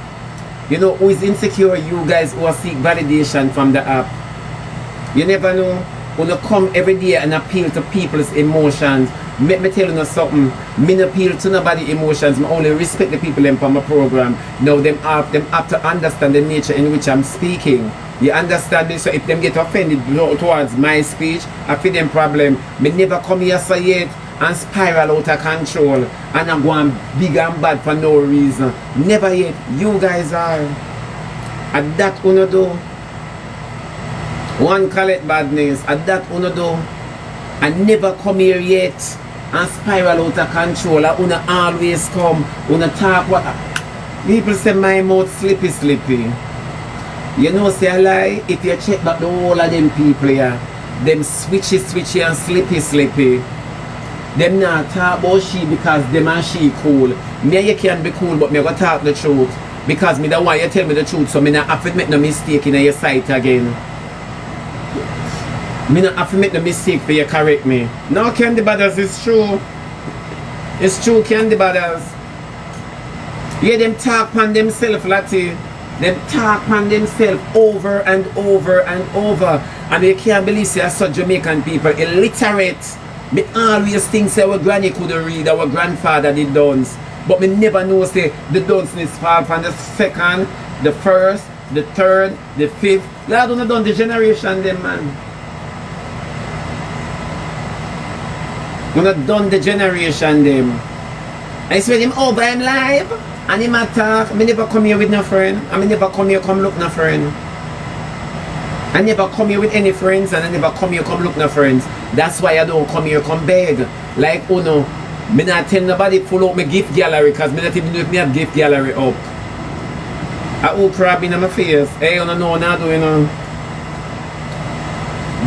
You know who is insecure? You guys who are seek validation from the app. You never know. When you come every day and appeal to people's emotions, make me tell you something. Me no appeal to nobody's emotions. I only respect the people in my program. Now them have to understand the nature in which I'm speaking. You understand me? So if them get offended towards my speech, I feel them problem. Me never come here so yet and spiral out of control and I'm going big and bad for no reason. Never yet. You guys are. And that uno do. One call it badness, and that uno do. I never come here yet. and spiral out of control. And una always come, una talk what people say my mouth slippy. You know say a lie, if you check back the whole of them people here, them switchy and slippy. Them not talk about she because them and she cool. Me and you can be cool, but me go talk the truth. Because me don't want you tell me the truth, so me not have to make no mistake in your sight again. Me not have to make no mistake for you correct me. No, Candy Brothers, it's true. It's true, Candy Brothers. Yeah, them talk on themselves, Lati. Them talk on themselves over and over. And you can't believe say such Jamaican people illiterate. Me always think say our granny could read, our grandfather did dance. But me never know say the dunceness fall from the second, the first, the third, the fifth. Lord, don't done the generation them, man. You not done the generation them. I swear him over him live and him attack. Me never come here with no friend. And me never come here come look no friend. I never come here with any friends and I never come here come look no friends. That's why I don't come here come beg. Like Uno. Me not tell nobody pull out my gift gallery because me not even know if me have gift gallery up. I all crab in my face. Hey, you know now do you know.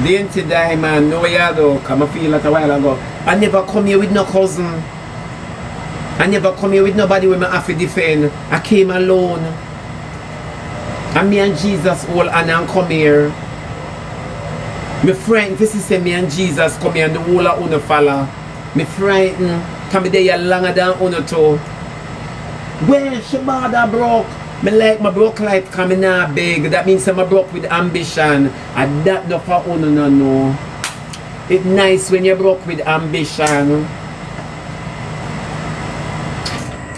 Dainty Diamond, no way I do. Cause I feel that a while ago. I never come here with no cousin. I never come here with nobody when I have to defend. I came alone. And me and Jesus all and come here. Me frightened if you say me and Jesus come here and the whole of Uno follow. Me frightened. Can be there longer than Uno too. When Shebada broke, me like my broke life coming out big. That means I'm broke with ambition. And that no for Uno no know. It's nice when you broke with ambition.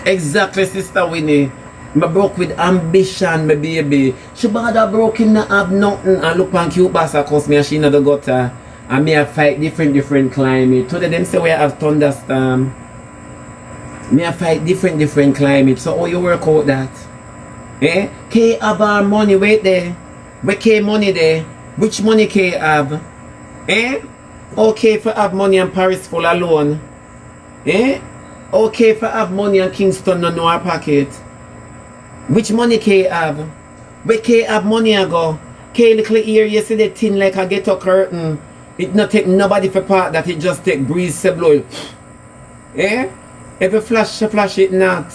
Exactly, Sister Winnie. I broke with ambition, my baby. Shebada broke in not have nothing. And look on CuteBoss cause me and she not the gutter. And me I fight different climate. Today them say we have thunderstorm. Me I fight different climate. So how you work out that? Eh? K have our money, wait there. Where K money there? Which money K have? Eh? Okay for have money and Paris full alone. Eh? Okay for have money and Kingston no our pocket. Which money K have? Where K have money I go? K little ear yesterday thin like a ghetto curtain. It not take nobody for part that it just take breeze to blow. Eh? Every flash it not.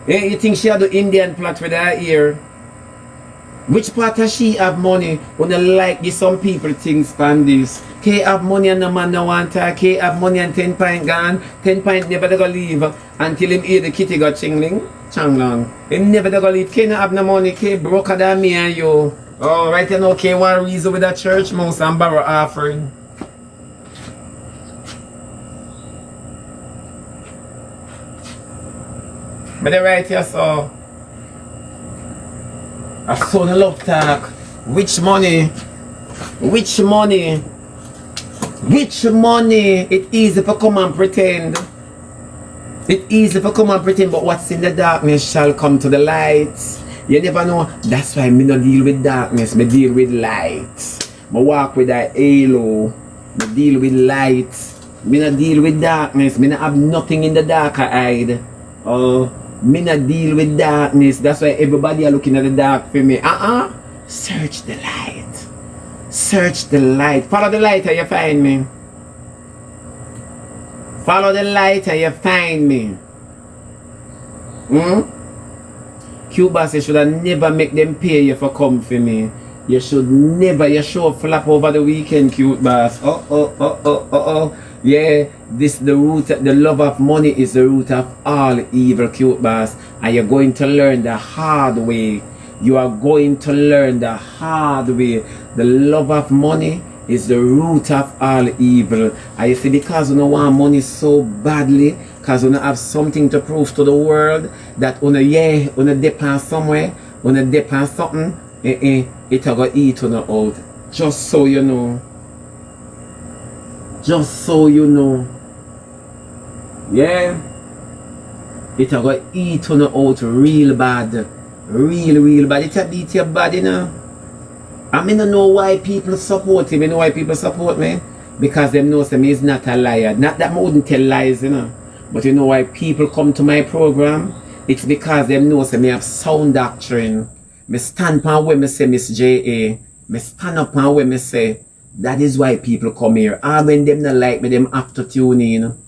Eh? You think she had the Indian plot with her ear? Which part of she have money? When I like this some people things from this. K have money and no man no want her. K have money and 10 pint gone. 10 pint never go leave until him hear the kitty got chingling. Changlong. Him never go leave. K no have no money. K broker than me and you. Oh, right you know, K one reason with that church mouse and borrow offering. But they right here so. I saw the love talk. Which money? Which money? Which money? It's easy for come and pretend. It's easy for come and pretend, but what's in the darkness shall come to the light. You never know. That's why me no deal with darkness. Me deal with light. Me walk with a halo. Me deal with light. Me no deal with darkness. Me no have nothing in the dark hide. Oh, me no deal with darkness. That's why everybody are looking at the dark for me. Search the light. Search the light. Follow the light and you find me. Follow the light and you find me. CuteBoss, you should have never make them pay you for come for me. You should never, you show flap over the weekend, CuteBoss. Yeah, this the root, the love of money is the root of all evil, CuteBoss. And you're going to learn the hard way. You are going to learn the hard way. The love of money is the root of all evil. And you see, because you don't want money so badly, because you don't have something to prove to the world that you depend somewhere, you depend something, it will eat you out. Just so you know. Just so you know. Yeah. It will eat you out real bad. Real bad. It will beat your body now. I mean, I know why people support him. You know why people support me? Because them know me is not a liar. Not that I wouldn't tell lies, you know. But you know why people come to my program? It's because them know me have sound doctrine. Me stand upon where me say Miss J.A. Me stand up on where me say. That is why people come here. All when them not like me, them have to tune in.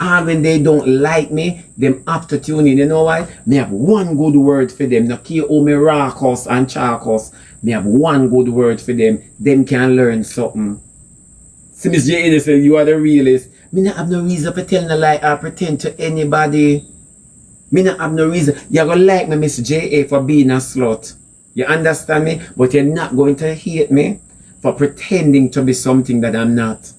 All when they don't like me, them have to tune in. You know why? Me have one good word for them. No care how me rock us and chalk us. Me have one good word for them. Them can learn something. See Miss J.A. say you are the realist. Me not have no reason to tell no lie or pretend to anybody. Me not have no reason. You're gonna like me, Miss J.A. for being a slut. You understand me? But you're not going to hate me for pretending to be something that I'm not.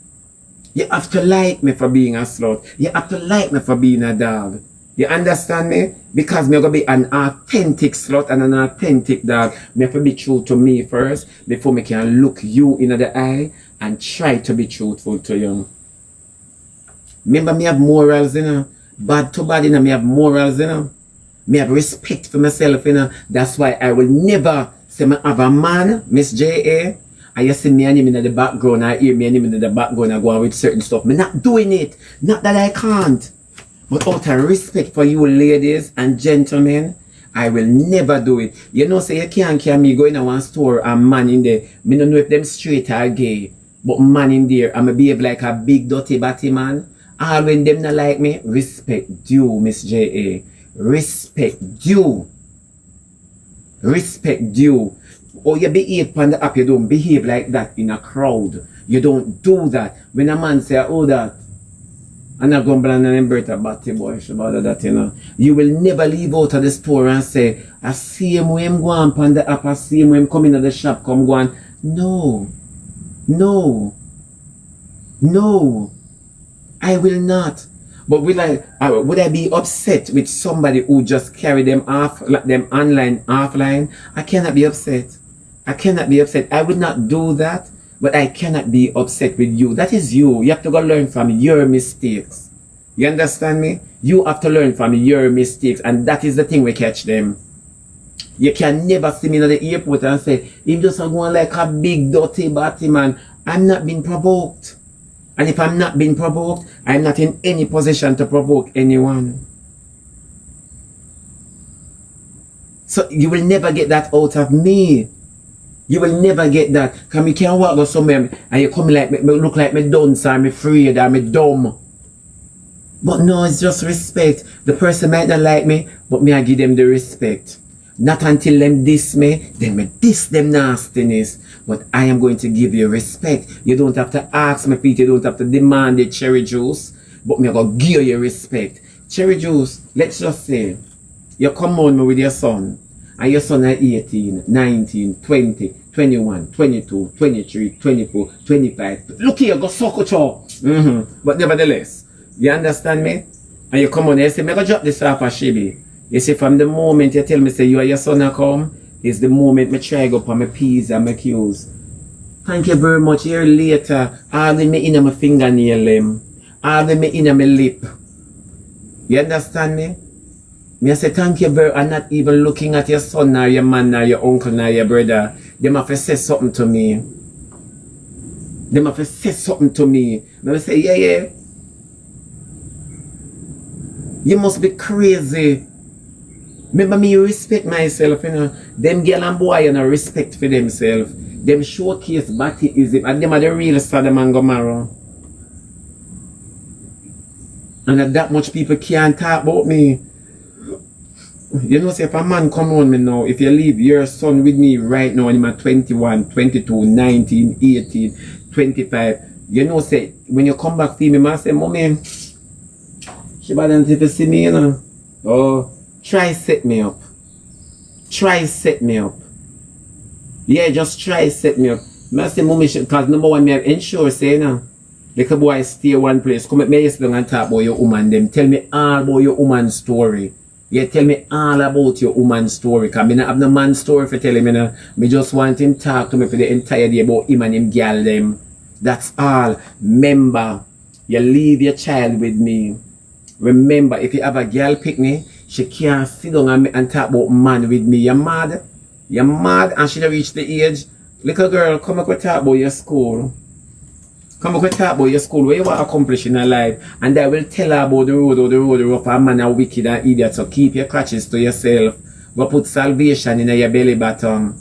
You have to like me for being a slut. You have to like me for being a dog. You understand me? Because me gonna be an authentic slut and an authentic dog. Me have to be true to me first before me can look you in the eye and try to be truthful to you. Remember, me have morals, you know. Bad to bad, you know. Me have morals, you know. Me have respect for myself, you know. That's why I will never say me have a man, Miss J.A. And you see me and him in the background, I hear me and him in the background, I go on with certain stuff. Me not doing it. Not that I can't. But out of respect for you ladies and gentlemen, I will never do it. You know, say you can't carry me go in a one store and man in there. Me don't know if them straight or gay. But man in there, I'ma behave like a big dirty batty man. All when them not like me, respect due, Miss J.A. Respect due. Respect due. Or you behave on the app, you don't behave like that in a crowd. You don't do that. When a man say, oh that, and I go and embrace a batty boy, Shebada that, you know. You will never leave out of the store and say, I see him when him go on the app, I see him when him come into the shop, come go on. No. No. No. I will not. But would I be upset with somebody who just carry them off, like them online, offline? I cannot be upset. I cannot be upset. I would not do that, but I cannot be upset with you. That is you. You have to go learn from your mistakes. You understand me? You have to learn from your mistakes, and that is the thing we catch them. You can never see me in the airport and say, him just going like a big dirty batty man. I'm not being provoked. And if I'm not being provoked, I'm not in any position to provoke anyone. So you will never get that out of me. You will never get that. Because you can't walk go somewhere and you come like me look like me dunce or me afraid or me dumb. But no, it's just respect. The person might not like me, but me I give them the respect. Not until them diss me, then me diss them nastiness. But I am going to give you respect. You don't have to ask me, Pete. You don't have to demand the cherry juice. But me going to give you respect. Cherry juice, let's just say, you come on me with your son. And your son are 18, 19, 20, 21, 22, 23, 24, 25. Look here, go suck a chow. But nevertheless, you understand me? And you come on and you say, me go drop this off a Shebby. You see, from the moment you tell me, say, you and your son are come, is the moment me try go on my P's and my Q's. Thank you very much. Here later, all in me in my fingernail them. All in me in my lip. You understand me? Me I say, thank you very much. I'm not even looking at your son or your man or your uncle or your brother. Them have to say something to me. Them have to say something to me. And I say, yeah. You must be crazy. Remember me respect myself, you know. Them girl and boy, you know, respect for themselves. Them showcase batyism. And them are the real Sodom and Gomorrah. And that much people can't talk about me. You know, say if a man come on me now, if you leave your son with me right now, and I'm 21, 22, 19, 18, 25, you know, say, when you come back to me, I say, Mommy, Shebada, if you see me, you know, oh, try set me up. Try set me up. Yeah, just try set me up. I say, Mommy, because number one, me have insurance, say, you know, little boy stay one place. Come at me yesterday and talk about your woman, them. Tell me all about your woman's story. Yeah, tell me all about your woman's story. Because I don't have no man's story for telling me. No. Me just want him talk to me for the entire day about him and him girl them. That's all. Remember, you leave your child with me. Remember, if you have a girl picnic, she can't sit down and talk about man with me. You're mad? You're mad and she don't reach the age. Little girl, come up and talk about your school. Come we talk about your school, what you want to accomplish in your life, and I will tell her about the road rough, and man are wicked and idiot. So keep your crutches to yourself. Go put salvation in your belly bottom.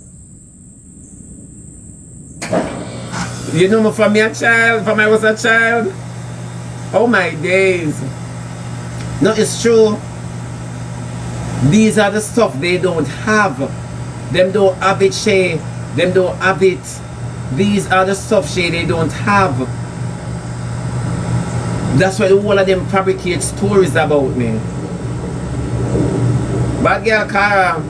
You know me from your child, from I was a child. Oh my days. No, it's true. These are the stuff they don't have. Them don't have it, Shay. Them don't have it. These are the stuff, Shay, they don't have. That's why all of them fabricate stories about me. But girl, Cara,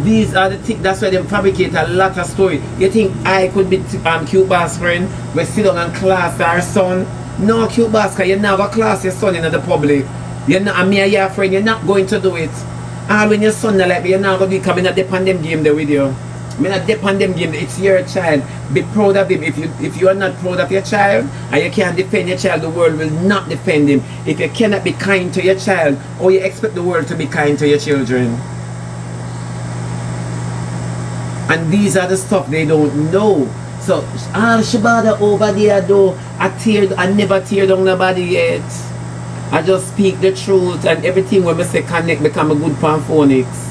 these are the things, that's why they fabricate a lot of stories. You think I could be CuteBoss friend, we sit down and class our son? No, CuteBoss, because you never class your son in the public. You're not, and me and your friend, you're not going to do it. And when your son like me, you're not going to be coming at the pandemic game there with you. I mean, at the pandemic game, it's your child. Be proud of him. If you are not proud of your child and you can't defend your child, the world will not defend him. If you cannot be kind to your child, or you expect the world to be kind to your children. And these are the stuff they don't know. So, Shebada over there though, I never tear down nobody yet. I just speak the truth, and everything when I say connect become a good panphonics.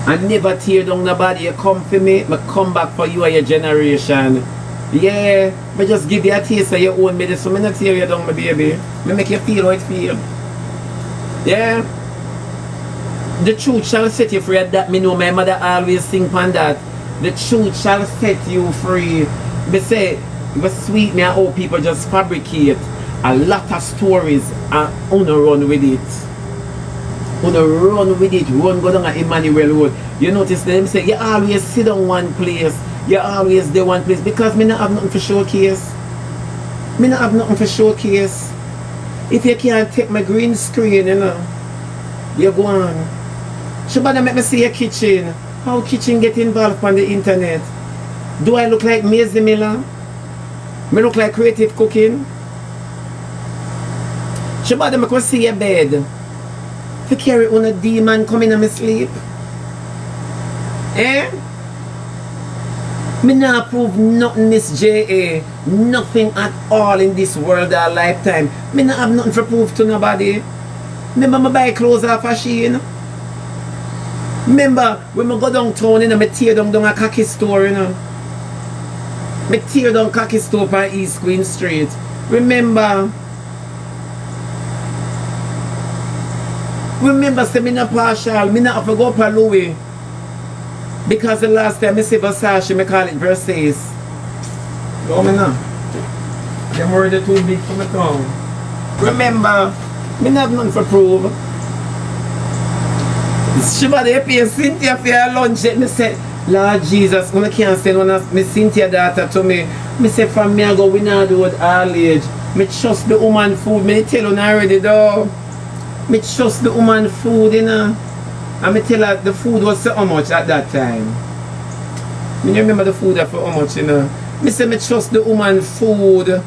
I never tear down nobody. You come for me, I come back for you and your generation. Yeah, I just give you a taste of your own medicine. I not tear you down, my baby. I make you feel how it feel. Yeah. The truth shall set you free. That me know my mother always sing on that. The truth shall set you free. Me say, it was sweet me and how people just fabricate a lot of stories and run with it. Run with it, run go down at Emmanuel Road. You notice them say, you always sit on one place. You always there one place. Because me not have nothing for showcase. Me not have nothing for showcase. If you can't take my green screen, you know, you go on. Shebada make me see your kitchen. How kitchen get involved on the internet? Do I look like Maisie Miller? Me look like creative cooking? Shebada make me see your bed. To carry on a demon coming in my sleep. Eh? Me not prove nothing, Miss J.A. Nothing at all in this world or lifetime. Me not have nothing for prove to nobody. Remember me buy clothes off a Shein? Remember when I go downtown, you know, I tear down a khaki store, you know. I tear down khaki store on East Queen Street. Remember say me not partial, me not have to go for Louis. Because the last time I see Versace, I call it Versace. No, me not. Them words are too big for my tongue. Remember, me not have nothing for prove. Shebada pay Cynthia for her lunch. Me say, Lord Jesus, I can't send one of my Cynthia daughter to me. Me say from me I go, we not do it all age. Me trust the woman food, me tell her already though. Me trust the woman food, you know. And me tell her the food was so much at that time. Me remember the food for how much, you know. Me say me trust the woman food.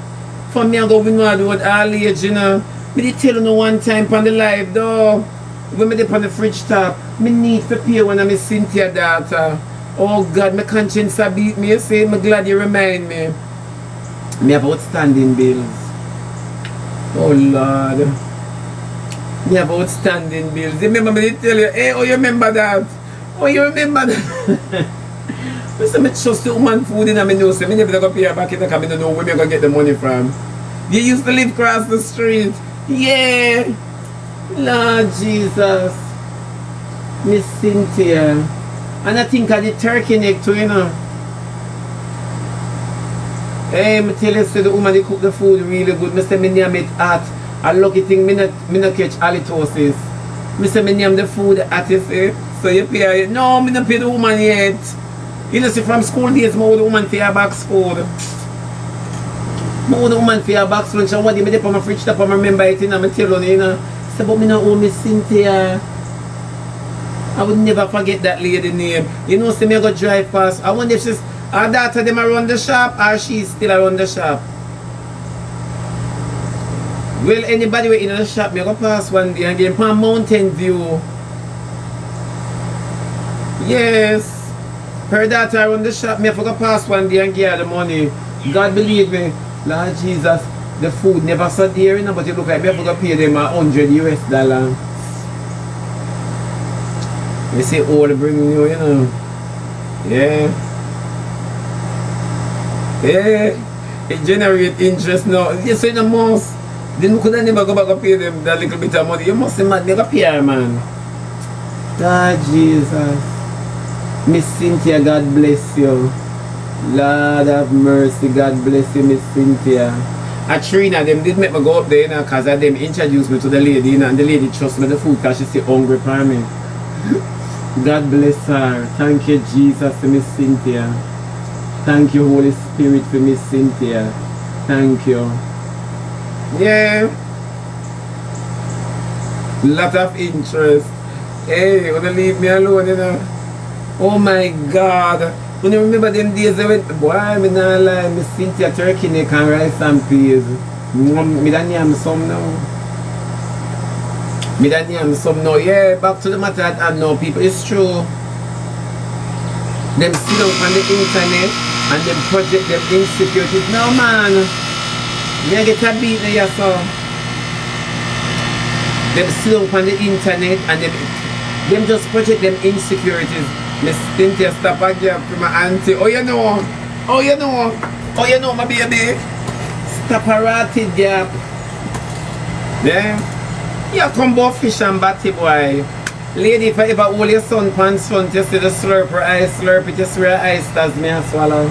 For me I go, we not do it all age, you know. Me did tell her one time on the live though. When me dip on the fridge top, me need to pay one of my Cynthia daughter. Oh God, my conscience a beat me. You say, me glad you remind me. Me have outstanding bills. Oh Lord. Me have outstanding bills. You remember me did tell you, hey, oh you remember that? Oh you remember that? I say me trust the woman food in my nose. Me never go pay her back in the car. I don't know where me gonna get the money from. You used to live across the street. Yeah. Lord Jesus. Miss Cynthia. And I think I did turkey neck too, you know. Hey, me tell you, say the woman they cook the food really good. Me say me name it hot. A lucky thing me not catch halitosis. Me say me name the food hot, you see. So you pay it. No, me not pay the woman yet. You know, see from school days, I owe the woman for her box food. I owe the woman for her box lunch. And what do you put my fridge top and remember it, you know, I tell you, you know. Say, but me not owe Miss Cynthia. I would never forget that lady name. You know, see me go drive past. I wonder if she's her daughter them around the shop or she's still around the shop. Well, anybody in the shop, me go pass one day and get on Mountain View. Yes. Her daughter around the shop, me have to go pass one day and give her the money. God believe me, Lord Jesus, the food never so dear, you know, but you look like me have to pay them $100. You see all the bring you, you know. Yeah. Yeah. It generates interest now. You see the most. Then could I never go back and pay them that little bit of money. You must never pay, man. God Jesus. Miss Cynthia, God bless you. Lord have mercy, God bless you, Miss Cynthia. At Trina, them did make me go up there, you know, because them introduced me to the lady, you know, and the lady trust me the food because she see hungry for me. God bless her. Thank you, Jesus, for Miss Cynthia. Thank you, Holy Spirit, for Miss Cynthia. Thank you. Yeah. Lot of interest. Hey, wanna leave me alone, you know? Oh my God. When you remember them days I went, boy, I'm not lie, Miss Cynthia turkey neck and rice and peas. Me don't name some now. Me don't name some now. Yeah, back to the matter and now, people. It's true. Them sit up on the internet and them project them insecurities. No man. Me get a beat there, so. Them sit up on the internet and them just project them insecurities. Miss Cynthia stop again from my auntie. Oh you know. Oh you know. Oh you know my baby. Stop a ratty gap. Yeah. You come both fish and batty boy. Lady, if I ever hold your son pants front, you see the slurper, I slurp it, you see where ice does me and swallow.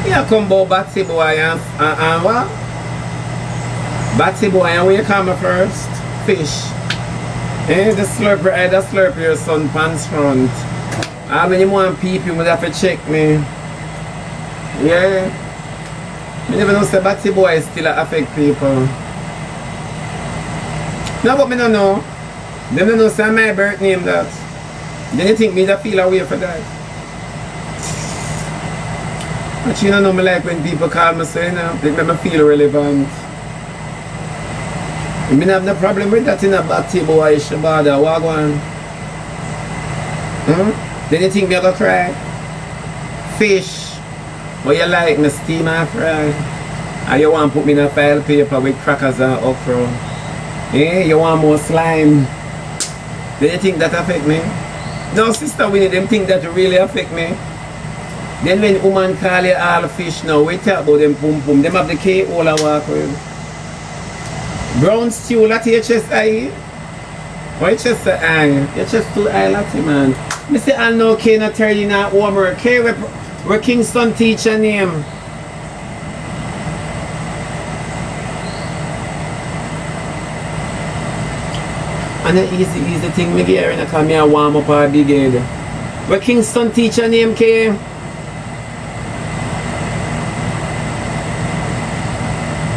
You come both batty boy and what? Batty boy, and where you come first? Fish. Eh, the slurper, I the slurp your son pants front. How many more people would have to check me? Yeah. I never know say batty boy still affect people. No, but me don't know. Them don't know say my birth name that. Then you think me that feel away for that? But you don't know me like when people call me so, you know, they make me feel relevant. I mean, I have no problem with that in a batty boy, Shebada, wagwan. Then you think me gonna cry? Fish. What you like, me steam and fry? And you want to put me in a file paper with crackers and okra? Eh? You want more slime? Then you think that affect me? No, Sister Winnie, them think that really affect me. Then when woman call you all fish now, we talk about them pum pum. Them have the cake all I walk with. Brown stew, that's your chest eye. Why your chest eye? Your chest too eye, latte man. I say I know K not tell you not homework. K where Kingston teacher name. And an easy thing me get and I come here warm up our big head. Where Kingston teacher name K?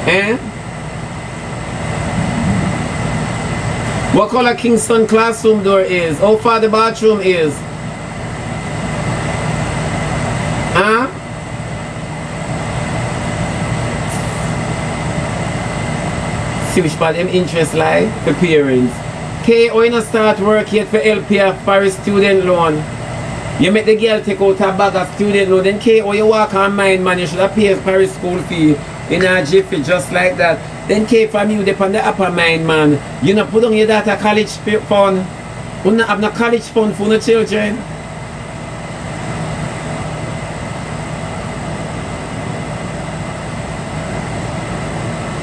Eh? What color Kingston classroom door is? How far the bathroom is? Huh? See which part them interest lie for parents. Okay, or you not start work yet for LPF for a student loan. You make the girl take out a bag of student loan, then K, or you walk on mine man, you should have paid for his school fee in a jiffy just like that. Then K from you depend the upper mind man. You not put on your data college fund. You not have no college fund for the children.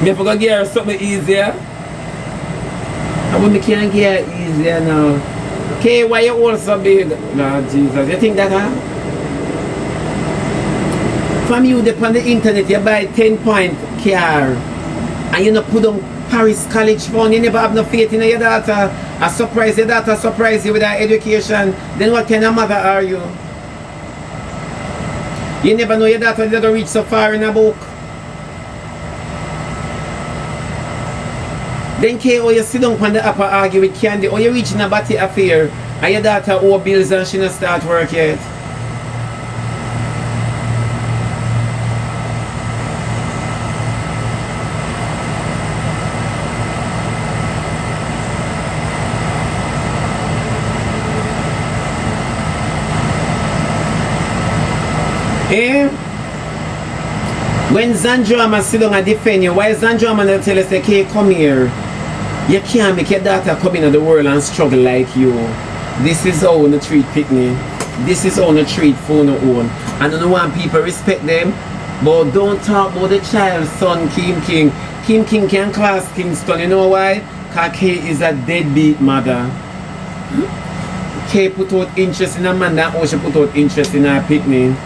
Me if I go get her something easier. And when me can't get her easier now. K, why you all so big? Lord Jesus, you think that From you depend the internet you buy 10-point car. And you not put on Paris College fund, you never have no faith in your daughter. I surprise your daughter, surprise you with her education. Then what kind of mother are you? You never know your daughter didn't reach so far in a book. Then K, or you sit down on the upper argue with Candy, or you reach in a batty affair, and your daughter owe bills and she not start work yet. Eh? When Zandramah sit down and defend you, why Zandramah not tell us, okay, come here. You can't make your daughter come into the world and struggle like you. This is how you treat picnic. This is how you treat phone own. And I don't want people respect them, but don't talk about the child's son, Kim King. Kim King can class Kingston. You know why? Because Kay is a deadbeat mother. Kay put out interest in a man that also put out interest in her picnic.